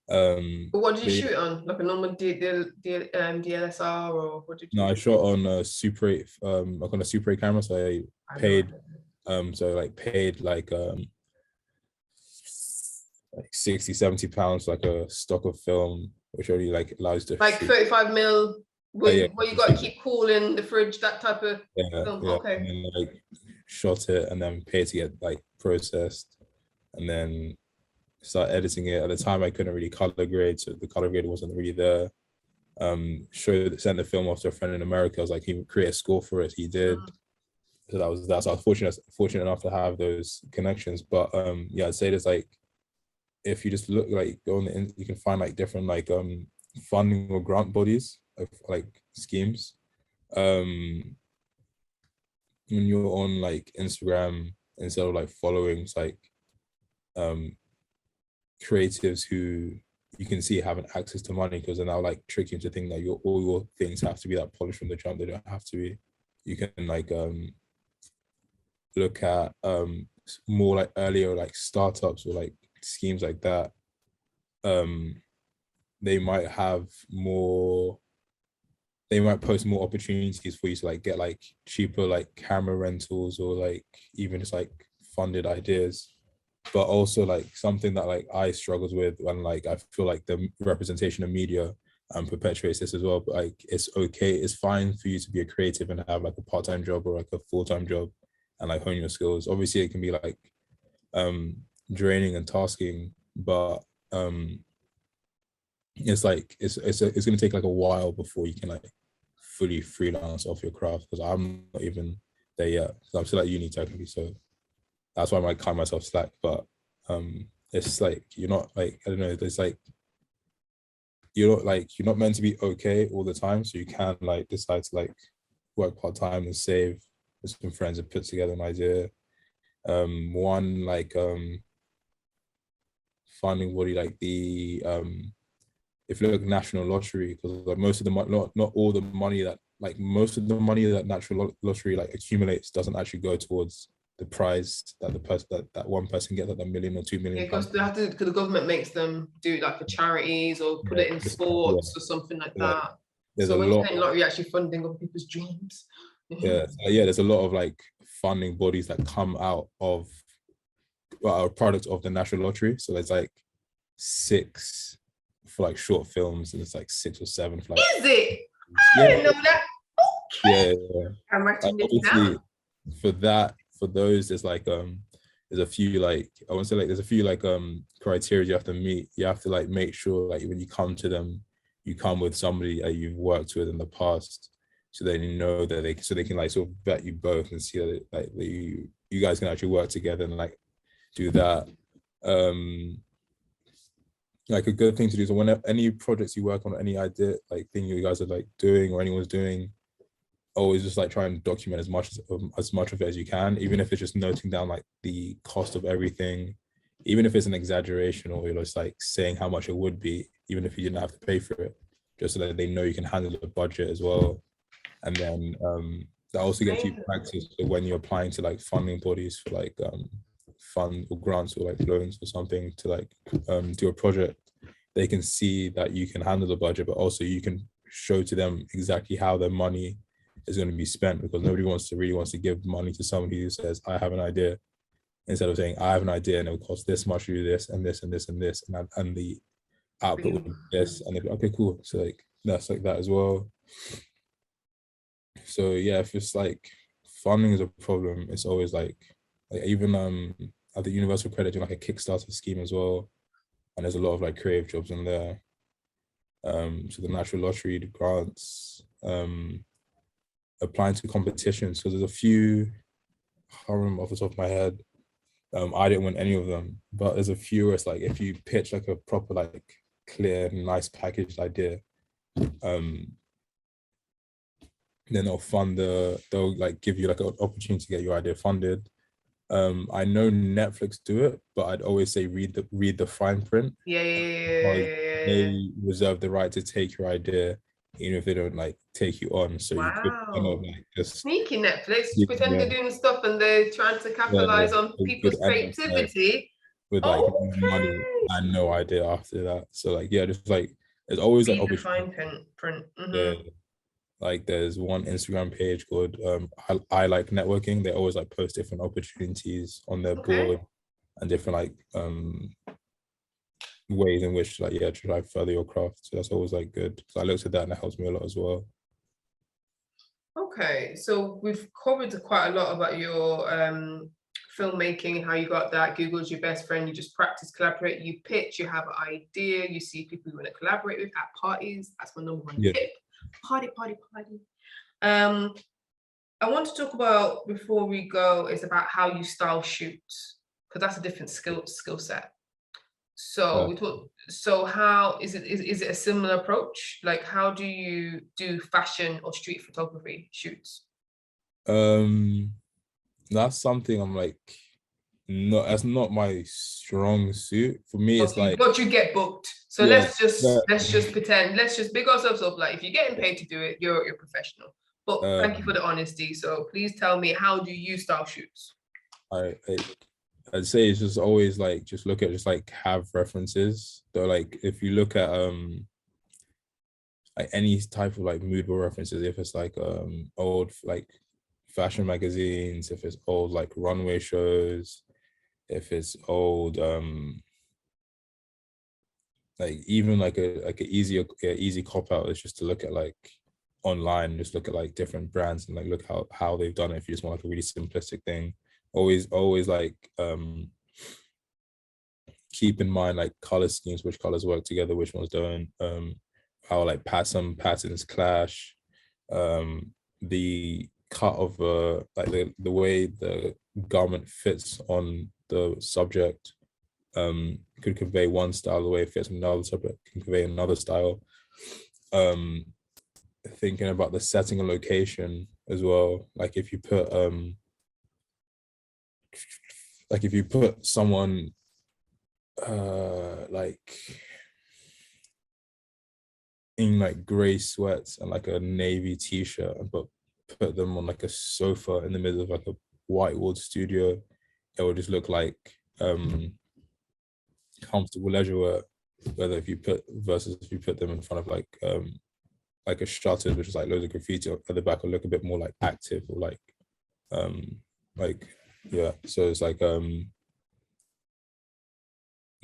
But what did you shoot on? Like a normal DSLR, or what did you? No, I shot on a Super 8, like on a Super 8 camera. So I paid, like 60-70 pounds, like a stock of film, which already like allows to like 35 mil. Where you got to keep cool in the fridge, that type of film. Okay. And then like shot it and then paid to get like processed, and then start editing it. At the time I couldn't really color grade, so the color grade wasn't really there. Sent the film off to a friend in America. I was like, he would create a score for it. He did. So I was fortunate enough to have those connections. But yeah, I'd say there's like, if you just look, like go on the you can find like different like funding or grant bodies of like schemes. When you're on like Instagram, instead of like following, it's like creatives who you can see having access to money, because they're now like trick you into thinking that all your things have to be that polished from the jump. They don't have to be. You can like look at more like earlier like startups or like schemes like that. They might have more they might post more opportunities for you to like get like cheaper like camera rentals, or like even just like funded ideas. But also like something that like I struggles with, and like I feel like the representation of media perpetuates this as well. But like it's okay, it's fine for you to be a creative and have like a part-time job or like a full-time job and like hone your skills. Obviously it can be like draining and tasking, but it's like it's going to take like a while before you can like fully freelance off your craft, because I'm not even there yet. I'm still at uni technically, so that's why I might cut myself slack. But it's like you're not like, I don't know, there's like you're not meant to be okay all the time, so you can like decide to like work part-time and save with some friends and put together an idea. One like funding body like the if you look at national lottery, because like most of the money, not all the money that like most of the money that national lottery like accumulates doesn't actually go towards the prize that the person that one person gets, like a million or 2 million Yeah, because pounds. they have to, because the government makes them do it like for charities or put Yeah, it in yeah. sports or something like Like that. there's a So when you're lot saying lottery, you're actually funding other people's dreams. yeah, so, yeah, there's a lot of like funding bodies that come out of a product of the national lottery. So there's like 6 for like short films, and it's like 6 or 7 for like, Is it? I yeah, didn't know that. Okay. yeah. I'm Like writing this obviously down. for those there's like there's a few like, I want to say like there's a few like criteria you have to meet. You have to like make sure like when you come to them, you come with somebody that you've worked with in the past, so they know that they can like sort of vet you both and see that like that you guys can actually work together and like do that. Like a good thing to do is whenever any projects you work on, any idea like thing you guys are like doing or anyone's doing, always just like try and document as much of it as you can, even if it's just noting down like the cost of everything, even if it's an exaggeration, or you're just like saying how much it would be, even if you didn't have to pay for it, just so that they know you can handle the budget as well. And then that also gets you practice when you're applying to like funding bodies for like fund or grants or like loans or something to like do a project. They can see that you can handle the budget, but also you can show to them exactly how their money is going to be spent, because nobody really wants to give money to somebody who says, I have an idea, instead of saying, I have an idea and it will cost this much to do this and this and this and this, and the output would be this, and they'd be okay, cool. So like that's like that as well. So yeah, if it's like funding is a problem, it's always like even at the Universal Credit doing like a Kickstarter scheme as well, and there's a lot of like creative jobs in there. So the natural lottery, the grants, applying to competitions. So there's a few, I can't remember off the top of my head. I didn't win any of them, but there's a few where it's like if you pitch like a proper like clear, nice packaged idea, then they'll like give you like an opportunity to get your idea funded. I know Netflix do it, but I'd always say read the fine print. Because Yeah. they reserve the right to take your idea, even if they don't like take you on. So you could kind of Wow. like just Sneaky Netflix, pretend yeah, they're doing stuff and they're trying to yeah, capitalize on you could people's end up like creativity. with like no money Okay. and no idea after that. So like yeah, just like there's always like Read the opportunity. fine print. Yeah, like there's one Instagram page called I like networking. They always like post different opportunities on their Okay. board and different like ways in which like yeah to try further your craft. So that's always like good. So I looked at that and it helps me a lot as well. Okay. So we've covered quite a lot about your filmmaking, how you got that. Google's your best friend. You just practice, collaborate, you pitch, you have an idea, you see people you want to collaborate with at parties. That's my number one Yeah. tip. Party, party, party. I want to talk about before we go is about how you style shoots, because that's a different skill set. So we thought, so how is it a similar approach? Like how do you do fashion or street photography shoots? That's something I'm like that's not my strong suit. For me, it's But like you get booked. So yeah, let's just pretend, let's just big ourselves up. Like if you're getting paid to do it, you're professional. But thank you for the honesty. So please tell me, how do you style shoots? I'd say it's just always like just look at just like have references. So like if you look at like any type of like mood board references, if it's like old like fashion magazines, if it's old like runway shows, if it's old like even like a easy cop out is just to look at like online, just look at like different brands and like look how they've done it. If you just want like a really simplistic thing, always like keep in mind like color schemes, which colors work together, which ones don't, how like some patterns clash, the cut of like the way the garment fits on the subject could convey one style, the way it fits on another subject can convey another style. Thinking about the setting and location as well, like if you put someone like in like gray sweats and like a navy t-shirt, but put them on like a sofa in the middle of like a whiteboard studio, it would just look like comfortable leisure wear. Whether if you put them in front of like a shutters, which is like loads of graffiti at the back, will look a bit more like active or like yeah. So it's like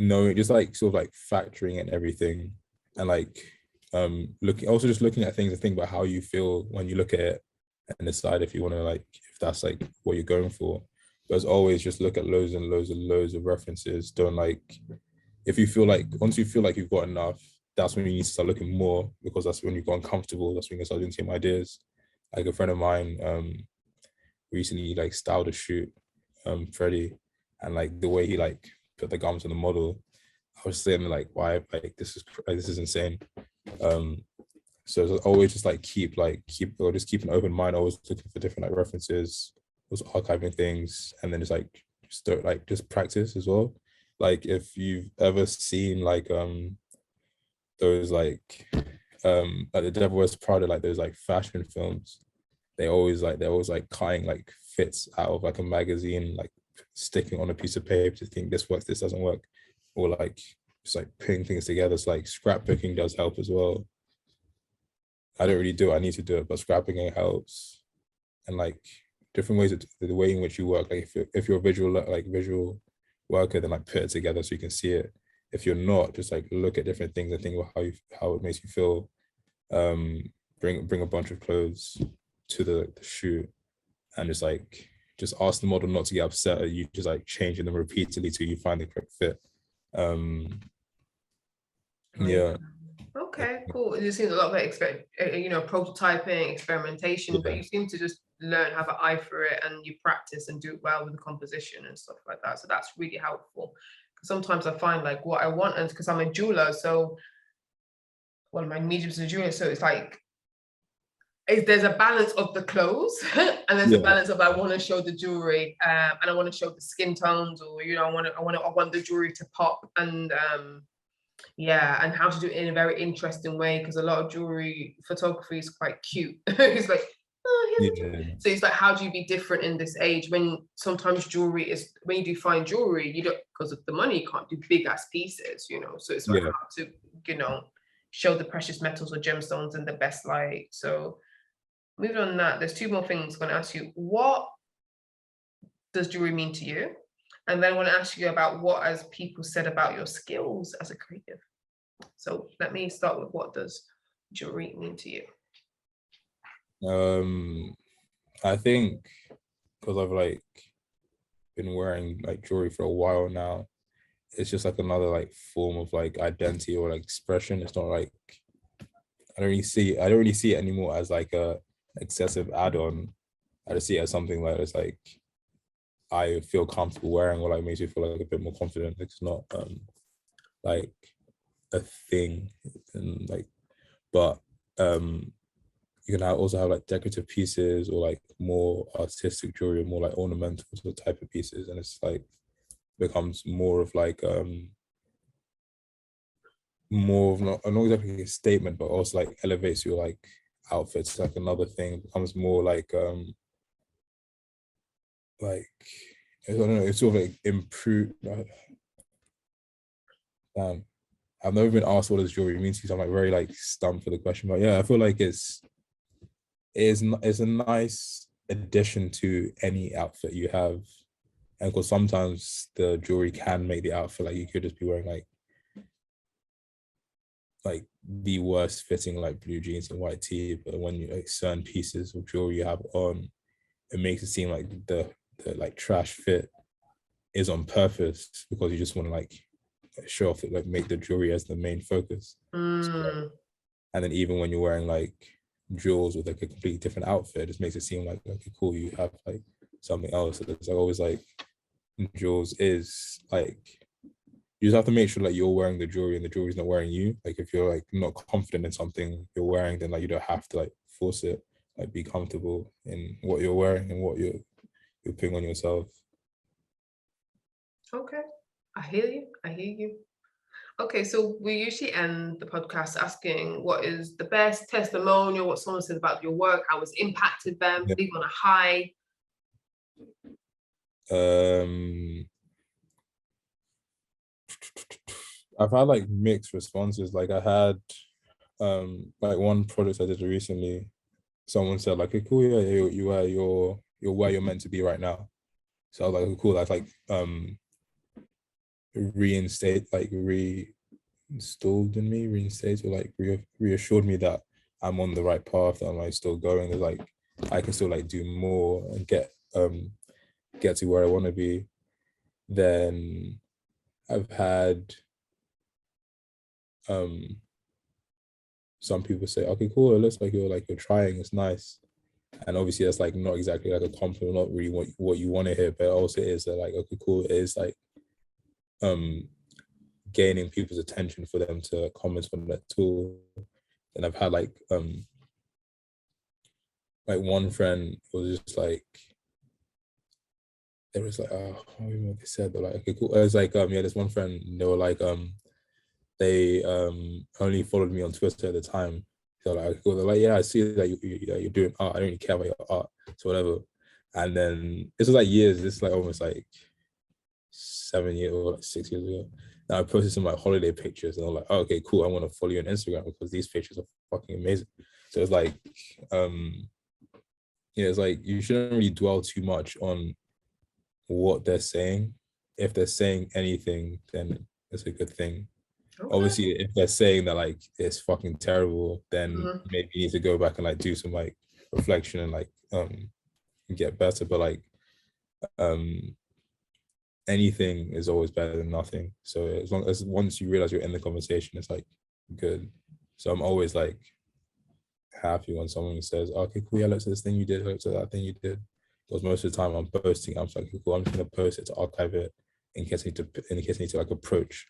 no, just like sort of like factoring in everything, and like looking at things and think about how you feel when you look at it and decide if you want to like, if that's like what you're going for. But as always, just look at loads and loads of references. Don't like, if you feel like, once you feel like you've got enough, that's when you need to start looking more, because that's when you've got uncomfortable. That's when you can start doing some ideas. Like a friend of mine recently like styled a shoot, Freddie, and like the way he like put the garments on the model, I was saying like, why, like this is insane. So it's always just like keep an open mind, always looking for different like references, was archiving things, and then just practice as well. Like if you've ever seen like those like the Devil Wears Prada, like those like fashion films, they're always like cutting like fits out of like a magazine, like sticking on a piece of paper to think this works, this doesn't work, or like just like putting things together. So like scrapbooking does help as well. I don't really do it, I need to do it, but scrapbooking helps. And like different ways, the way in which you work, like if you're a visual worker, then like put it together so you can see it. If you're not, just like look at different things and think about how it makes you feel. Bring a bunch of clothes to the shoot, and just ask the model not to get upset at you just like changing them repeatedly till you find the correct fit. Yeah. Okay, cool. It seems a lot of prototyping, experimentation, Yeah. but you seem to just learn, have an eye for it, and you practice and do it well with the composition and stuff like that. So that's really helpful. Sometimes I find like what I want, and because I'm a jeweler, so one of my mediums is a jeweler, so it's like there's a balance of the clothes and there's a balance of I want to show the jewelry and I want to show the skin tones, or I want the jewelry to pop, and and how to do it in a very interesting way, because a lot of jewelry photography is quite cute. It's like, so it's like, how do you be different in this age when sometimes jewelry is, when you do fine jewelry, you don't, because of the money, you can't do big ass pieces, so it's like how to show the precious metals or gemstones in the best light. So moving on that, there's two more things I'm going to ask you. What does jewelry mean to you? And then I want to ask you about what has people said about your skills as a creative. So let me start with, what does jewelry mean to you? I think because I've like been wearing like jewelry for a while now, it's just like another like form of like identity or like expression. It's not like, I don't really see it anymore as like a excessive add-on. I just see it as something that is like I feel comfortable wearing, or like makes me feel like a bit more confident. It's not like a thing, and like, but you can also have like decorative pieces or like more artistic jewelry, or more like ornamental sort of type of pieces, and it's like becomes more of like more of not exactly a statement, but also like elevates your like outfits. Like another thing becomes more like I don't know, it's sort of like improved. I've never been asked what does jewelry mean to you, so I'm like very like stumped for the question. But yeah, I feel like it's a nice addition to any outfit you have. And because sometimes the jewelry can make the outfit, like you could just be wearing like the worst fitting like blue jeans and white tee, but when you like certain pieces of jewelry you have on, it makes it seem like the like trash fit is on purpose because you just want to like show off it, like make the jewelry as the main focus. So, and then even when you're wearing like jewels with like a completely different outfit, it just makes it seem like okay, cool, you have like something else. So it's like always like jewels is like you just have to make sure like you're wearing the jewelry and the jewelry's not wearing you. Like if you're like not confident in something you're wearing, then like you don't have to like force it. Like be comfortable in what you're wearing and what you're putting on yourself. Okay, I hear you. I hear you. Okay, so we usually end the podcast asking what is the best testimonial, what someone said about your work, how it's impacted them, Yeah. leave on a high. I've had like mixed responses. Like I had like one project I did recently, someone said like, hey, cool, yeah, you're where you're meant to be right now. So I was like, oh, cool, that's like reinstated or like reassured me that I'm on the right path, that I'm like still going. There's like I can still like do more and get to where I want to be. Then I've had some people say, okay, cool, it looks like you're trying, it's nice. And obviously that's like not exactly like a compliment, not really what you want to hear, but also is that like, okay, cool, it is like gaining people's attention for them to comment on that tool. And I've had like one friend was just like, they was like, oh, I don't know what they said, but like, okay, cool. It was like, yeah, there's one friend, they were like, they only followed me on Twitter at the time. So like, they're like, yeah, I see that you're doing art. I don't really care about your art, so whatever. And then this was like years. This is like almost like 7 years or like 6 years ago. And I posted some like holiday pictures, and I'm like, oh, okay, cool. I want to follow you on Instagram because these pictures are fucking amazing. So it's like, yeah, it's like you shouldn't really dwell too much on what they're saying. If they're saying anything, then it's a good thing. Okay. Obviously, if they're saying that like it's fucking terrible, then maybe you need to go back and like do some like reflection and like get better. But like anything is always better than nothing. So as long as once you realize you're in the conversation, it's like good. So I'm always like happy when someone says, okay, cool, yeah, look at this thing you did, look at that thing you did. Because most of the time I'm posting, I'm like, cool, I'm just gonna post it to archive it in case I need to like approach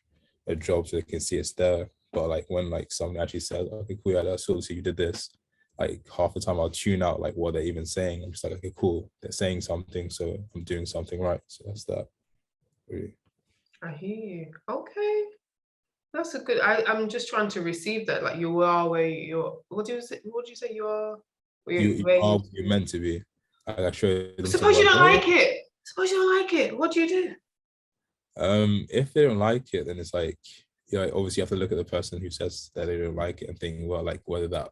a job so they can see it's there. But like when like someone actually says, okay, cool, yeah, that's cool, so you did this, like half the time I'll tune out like what they're even saying. I'm just like, okay, cool, they're saying something, so I'm doing something right. So that's that. Really. I hear you. Okay. That's a good. I'm just trying to receive that. Like you are where you're. What do you say? What do you say? You are. You Where are you. what you're meant to be. Like I showed them some Suppose you work. don't like it. Suppose you don't like it. What do you do? If they don't like it, then it's like, yeah, obviously you have to look at the person who says that they don't like it and think, well, like whether that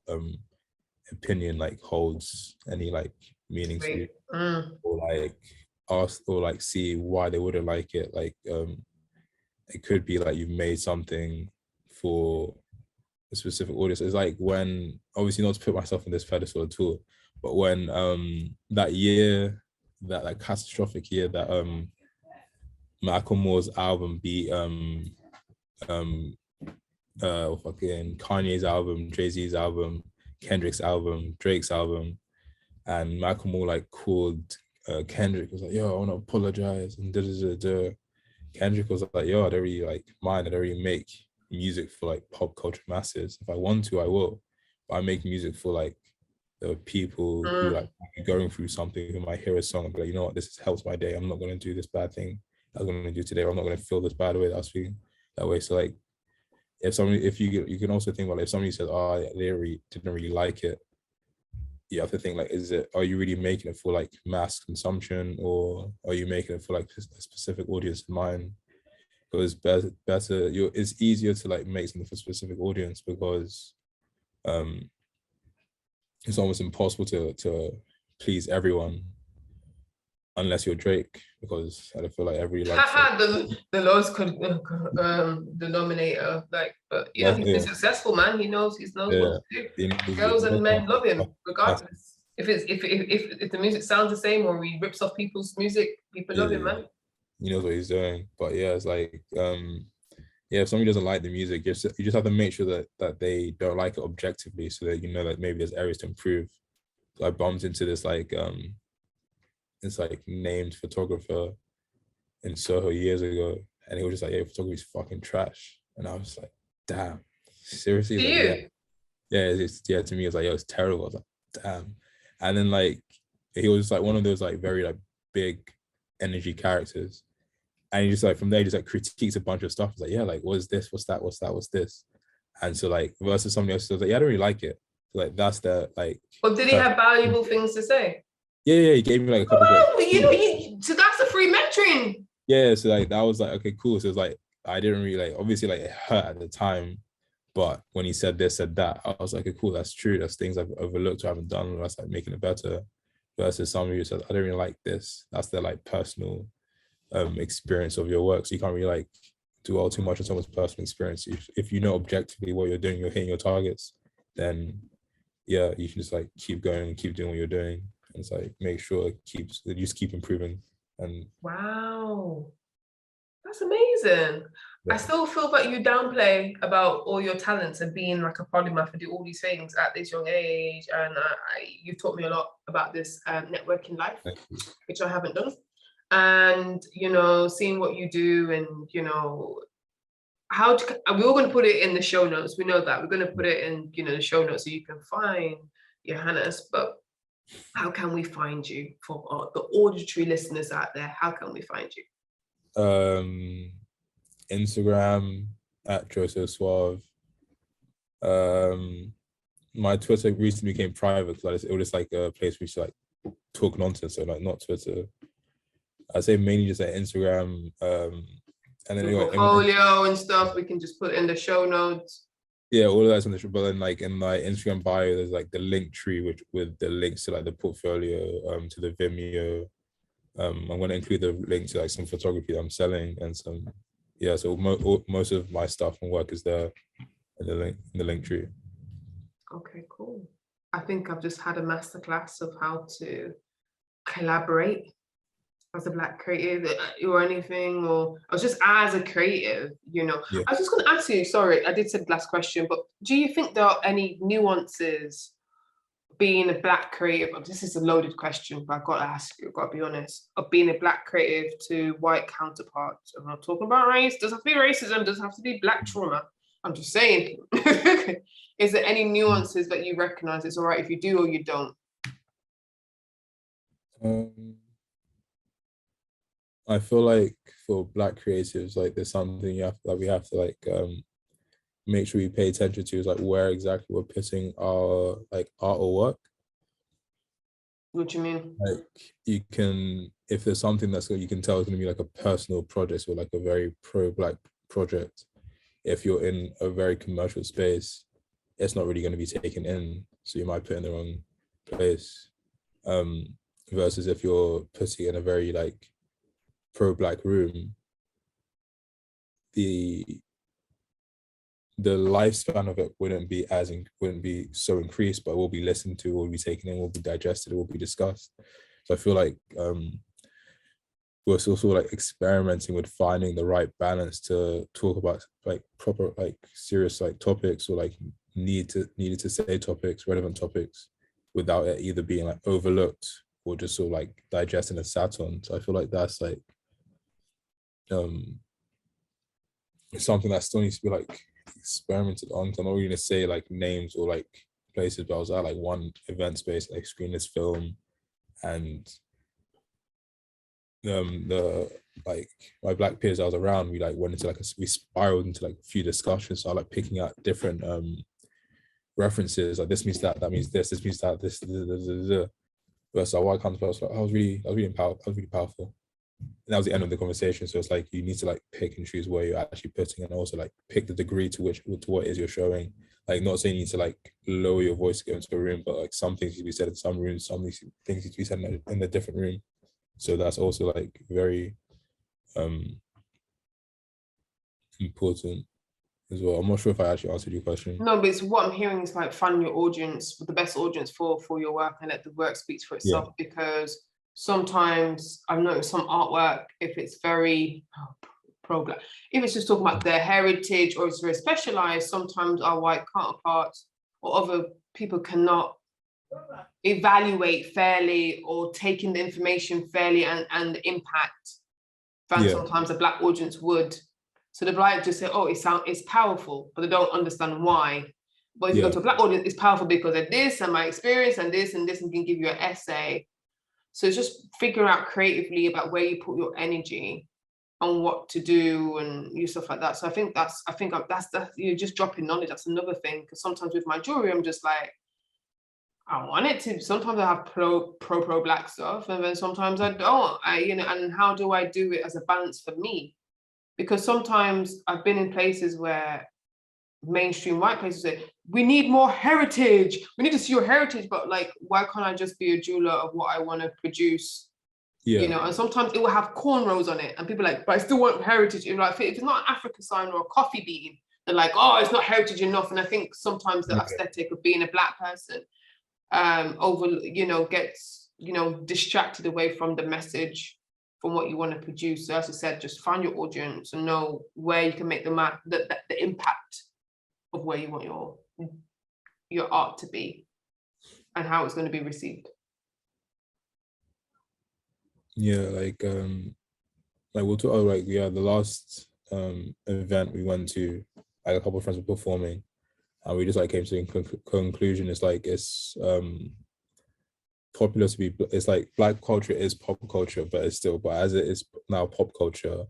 opinion like holds any like meaning to you, or like ask or like see why they wouldn't like it. Like it could be like you've made something for a specific audience. It's like when, obviously not to put myself in this pedestal at all, but when that year, that like catastrophic year that Macklemore's album beat fucking Kanye's album, Jay-Z's album, Kendrick's album, Drake's album, and Macklemore like called Kendrick, was like, yo, I want to apologize, and da. Kendrick was like, yo, I don't really like mind, I don't really make music for like pop culture masses. If I want to, I will. But I make music for like the people who like going through something, who might hear a song and be like, you know what, this has helped my day. I'm not gonna do this bad thing I was gonna do today, or I'm not gonna feel this bad way that I was feeling that way. So like if you can also think about, like, if somebody says, oh, they didn't really like it, you have to think like, are you really making it for like mass consumption, or are you making it for like a specific audience in mind? It was better. It's easier to like make something for a specific audience because it's almost impossible to please everyone unless you're Drake, because I feel like every like the lowest denominator, like, but yeah, he's been successful, man. He knows what to do. Girls and men love him regardless. If the music sounds the same or he rips off people's music, people love him, man. He knows what he's doing. But yeah, it's like if somebody doesn't like the music, you just have to make sure that they don't like it objectively, so that you know that maybe there's areas to improve. So I bumped into this like this like named photographer in Soho years ago, and he was just like, "Yeah, photography's fucking trash," and I was like, "Damn, seriously?" To like, you? Yeah. To me, it's like, "Yo, it's terrible." I was like, "Damn," and then like he was like one of those like very like big energy characters. And he just like from there, just like critiques a bunch of stuff. It's like, yeah, like what is this? What's that? What's that? What's this? And so like versus somebody else was like, yeah, I don't really like it. So, like that's the like. But did he have valuable things to say? Yeah, he gave me like a couple. So that's a free mentoring. Yeah, so like that was like okay, cool. So it's like I didn't really like obviously like it hurt at the time, but when he said this, said that, I was like, okay, cool, that's true. That's things I've overlooked or haven't done. That's like making it better. Versus somebody who said, I don't really like this. That's their like personal experience of your work, so you can't really like do all too much on someone's personal experience. If you know objectively what you're doing, you're hitting your targets, then yeah, you can just like keep going and keep doing what you're doing, and it's like make sure you just keep improving. And wow, that's amazing. Yeah. I still feel that you downplay about all your talents and being like a polymath and do all these things at this young age, and you've taught me a lot about this networking life, which I haven't done. And seeing what you do, and we're going to put it in the show notes. We know that we're going to put it in the show notes so you can find Johannes. But how can we find you for the auditory listeners out there? How can we find you? Instagram at Joseph Suave. My Twitter recently became private because it was just like a place where you like talk nonsense. So like not Twitter. I say mainly just like Instagram, and then portfolio and stuff. We can just put in the show notes. Yeah, all of that's on the show. But then, like in my Instagram bio, there's like the link tree, which with the links to like the portfolio, to the Vimeo. I'm going to include the link to like some photography that I'm selling and some. Yeah, so most of my stuff and work is there in the link tree. Okay, cool. I think I've just had a masterclass of how to collaborate as a Black creative or anything, or I was just as a creative, Yeah. I was just going to ask you, sorry, I did say the last question, but do you think there are any nuances being a Black creative? This is a loaded question, but I've got to ask you, I've got to be honest, of being a Black creative to white counterparts. I'm not talking about race, doesn't have to be racism, doesn't have to be Black trauma. I'm just saying, is there any nuances that you recognize it's all right if you do or you don't? I feel like for Black creatives, like there's something we have to like make sure we pay attention to, is like where exactly we're putting our like art or work. What do you mean? Like you can, if there's something that's you can tell it's gonna be like a personal project or like a very pro-Black project, if you're in a very commercial space, it's not really going to be taken in, so you might put it in the wrong place. Versus if you're putting it in a very like pro-Black room, the lifespan of it wouldn't be so increased, but it will be listened to, will be taken in, will be digested, it will be discussed. So I feel like we're also like experimenting with finding the right balance to talk about like proper like serious like topics, or like needed to say topics, relevant topics, without it either being like overlooked or just sort of like digested and sat on. So I feel like that's like something that still needs to be like experimented on. I'm not really gonna say like names or like places, but I was at like one event space, like screened this film, and the like my Black peers I was around, we like went into like we spiraled into like a few discussions. So I like picking out different references, like this means that means this means that this. Versus our white counterparts, like, that was really powerful. that was the end of the conversation. So it's like you need to like pick and choose where you're actually putting, and also like pick the degree to what it is you're showing. Like, not saying you need to like lower your voice to go into a room, but like some things need to be said in some rooms, some things need to be said in a different room. So that's also like very important as well. I'm not sure if I actually answered your question. No, but it's what I'm hearing is like find your audience, the best audience for your work, and let the work speak for itself. Because sometimes I've noticed some artwork, if it's very pro-black, if it's just talking about their heritage or it's very specialized, sometimes our white counterparts or other people cannot evaluate fairly or take in the information fairly and the impact than sometimes a black audience would. So the black just say, oh, it's powerful, but they don't understand why. But if you go to a black audience, it's powerful because of this and my experience and this, and can give you an essay. So it's just figuring out creatively about where you put your energy and what to do and you stuff like that. So I think that's you're just dropping knowledge. That's another thing. Because sometimes with my jewelry, I'm just like, I want it to. Sometimes I have pro black stuff, and then sometimes I don't. And how do I do it as a balance for me? Because sometimes I've been in places where mainstream white places say, we need more heritage. We need to see your heritage, but like, why can't I just be a jeweler of what I want to produce? And sometimes it will have cornrows on it, and people are like, but I still want heritage. If it's not an African sign or a coffee bean, they're like, oh, it's not heritage enough. And I think sometimes the aesthetic of being a black person gets distracted away from the message, from what you want to produce. So as I said, just find your audience and know where you can make the impact of where you want your art to be and how it's going to be received. Like we'll talk about the last event we went to, like a couple of friends were performing, and we just like came to the conclusion. It's like it's popular to be, it's like black culture is pop culture, but as it is now pop culture,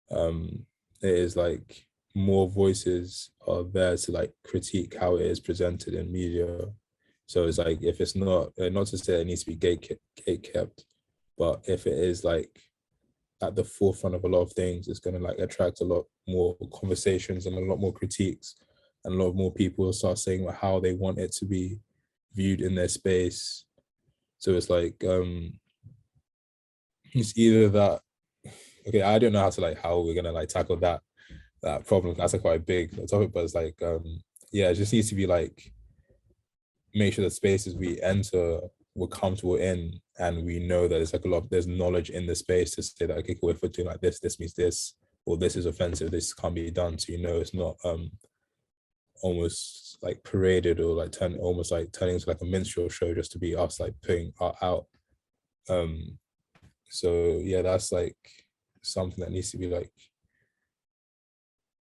it is like more voices are there to like critique how it is presented in media. So it's like, if it's not to say it needs to be gate kept, but if it is like at the forefront of a lot of things, it's going to like attract a lot more conversations and a lot more critiques, and a lot more people will start saying how they want it to be viewed in their space. So it's like it's either that, okay, I don't know how we're gonna like tackle that problem. That's a quite big topic, but it's like it just needs to be like, make sure that spaces we enter we're comfortable in, and we know that it's like there's knowledge in the space to say that, okay, cool, if we're doing like this means this, or this is offensive, this can't be done. So it's not almost like paraded or like turning into like a minstrel show just to be us like putting art out. So that's like something that needs to be like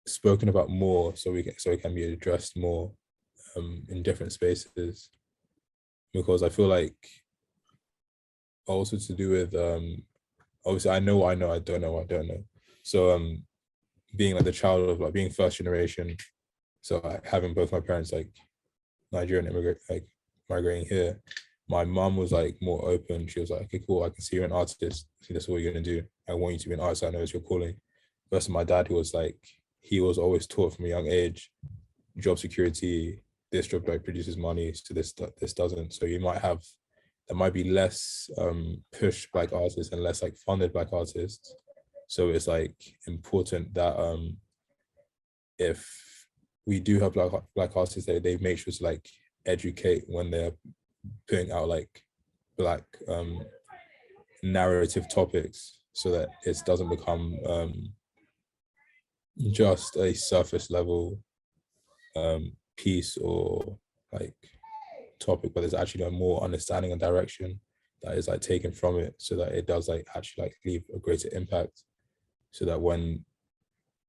spoken about more, so it can be addressed more in different spaces. Because I feel like also to do with obviously I know, I don't know. So being like the child of like being first generation, so like having both my parents like Nigerian immigrant, like migrating here, my mom was like more open. She was like, okay, cool, I can see you're an artist. See, that's what you're gonna do. I want you to be an artist. I know it's your calling. Versus my dad, who was like, he was always taught from a young age, job security, this job like produces money, so this doesn't. So there might be less push black artists and less like funded black artists. So it's like important that if we do have black artists, they make sure to like educate when they're putting out like black narrative topics, so that it doesn't become just a surface level piece or like topic, but there's actually a more understanding and direction that is like taken from it, so that it does like actually like leave a greater impact, so that when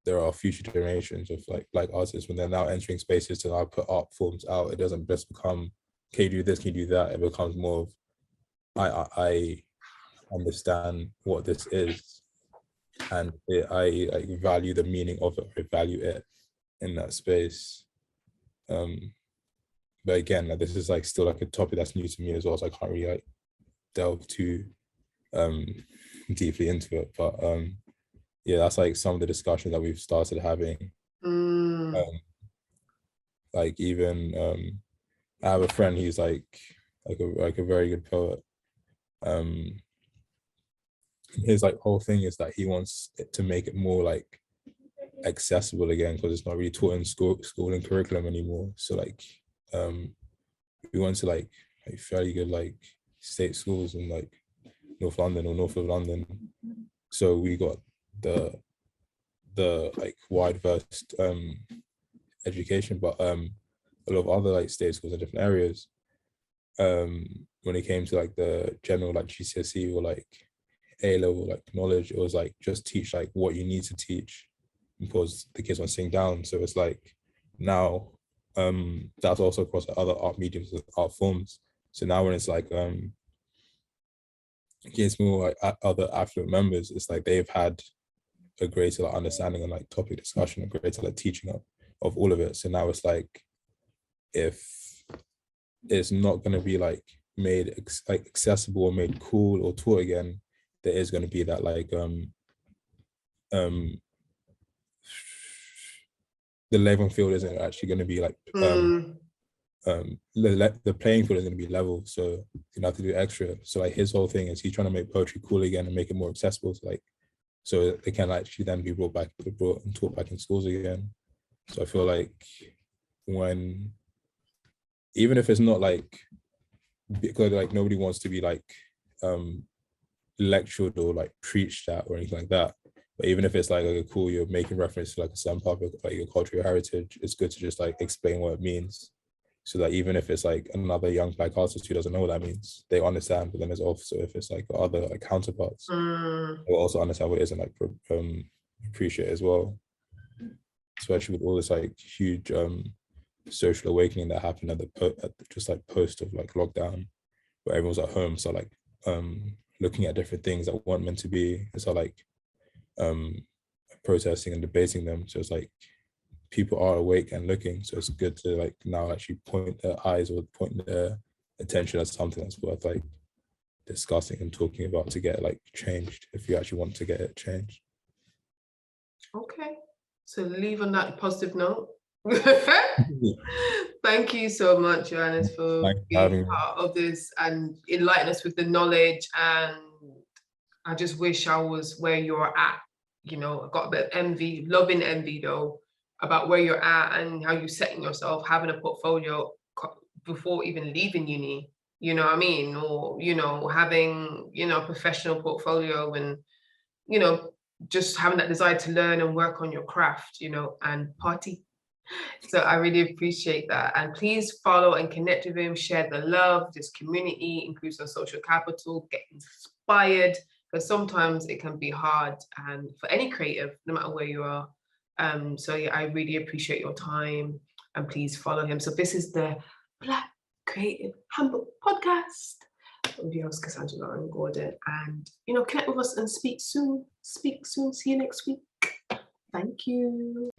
there are future generations of like black artists, when they're now entering spaces to now put art forms out, it doesn't just become, can you do this, can you do that? It becomes more of, I understand what this is, and I like value the meaning of it, I value it in that space. But again, like, this is like still like a topic that's new to me as well, so I can't really like delve too deeply into it. But yeah, that's like some of the discussions that we've started having. Like even I have a friend, he's like a very good poet. His like whole thing is that he wants it to make it more like accessible again, because it's not really taught in school and curriculum anymore. So like we went to like fairly good like state schools in like North London or north of London. So we got the like wide versed education, but a lot of other like state schools in different areas, when it came to like the general like GCSE or like A level like knowledge, it was like just teach like what you need to teach because the kids weren't sitting down. So it's like now that's also across other art mediums, art forms. So now when it's like against more like other affluent members, it's like they've had a greater like understanding and like topic discussion, a greater like teaching of all of it. So now it's like, if it's not going to be like made like accessible or made cool or taught again, there is going to be that like the level field isn't actually going to be like the playing field is going to be level, so you have to do extra. So like his whole thing is he's trying to make poetry cool again and make it more accessible to like, so they can actually then be brought and taught back in schools again. So I feel like when, even if it's not like, because like nobody wants to be like lectured or like preached at or anything like that, but even if it's like okay, cool, you're making reference to like a certain public, like your cultural heritage, it's good to just like explain what it means, so that even if it's like another young Black artist who doesn't know what that means, they understand. But then there's also, if it's like other like counterparts, they'll also understand what it is and like appreciate as well. Especially with all this like huge social awakening that happened at the just like post of like lockdown, where everyone's at home, so like looking at different things that weren't meant to be, so like protesting and debating them. So it's like people are awake and looking, so it's good to like now actually point their eyes or point their attention at something that's worth like discussing and talking about to get like changed, if you actually want to get it changed. Okay, so leave on that positive note. Thank you so much, Johannes, for being part of this and enlightening us with the knowledge. And I just wish I was where you're at. You know, I got a bit of envy, loving envy though, about where you're at and how you're setting yourself, having a portfolio before even leaving uni, you know what I mean? Or, you know, having, you know, a professional portfolio and, you know, just having that desire to learn and work on your craft, you know, and party. So I really appreciate that. And please follow and connect with him, share the love, this community, increase our social capital, get inspired, because sometimes it can be hard, and for any creative, no matter where you are. So yeah, I really appreciate your time, and please follow him. So this is the Black Creative Handbook podcast with your host Cassandra and Gordon, and you know, connect with us and speak soon. See you next week. Thank you.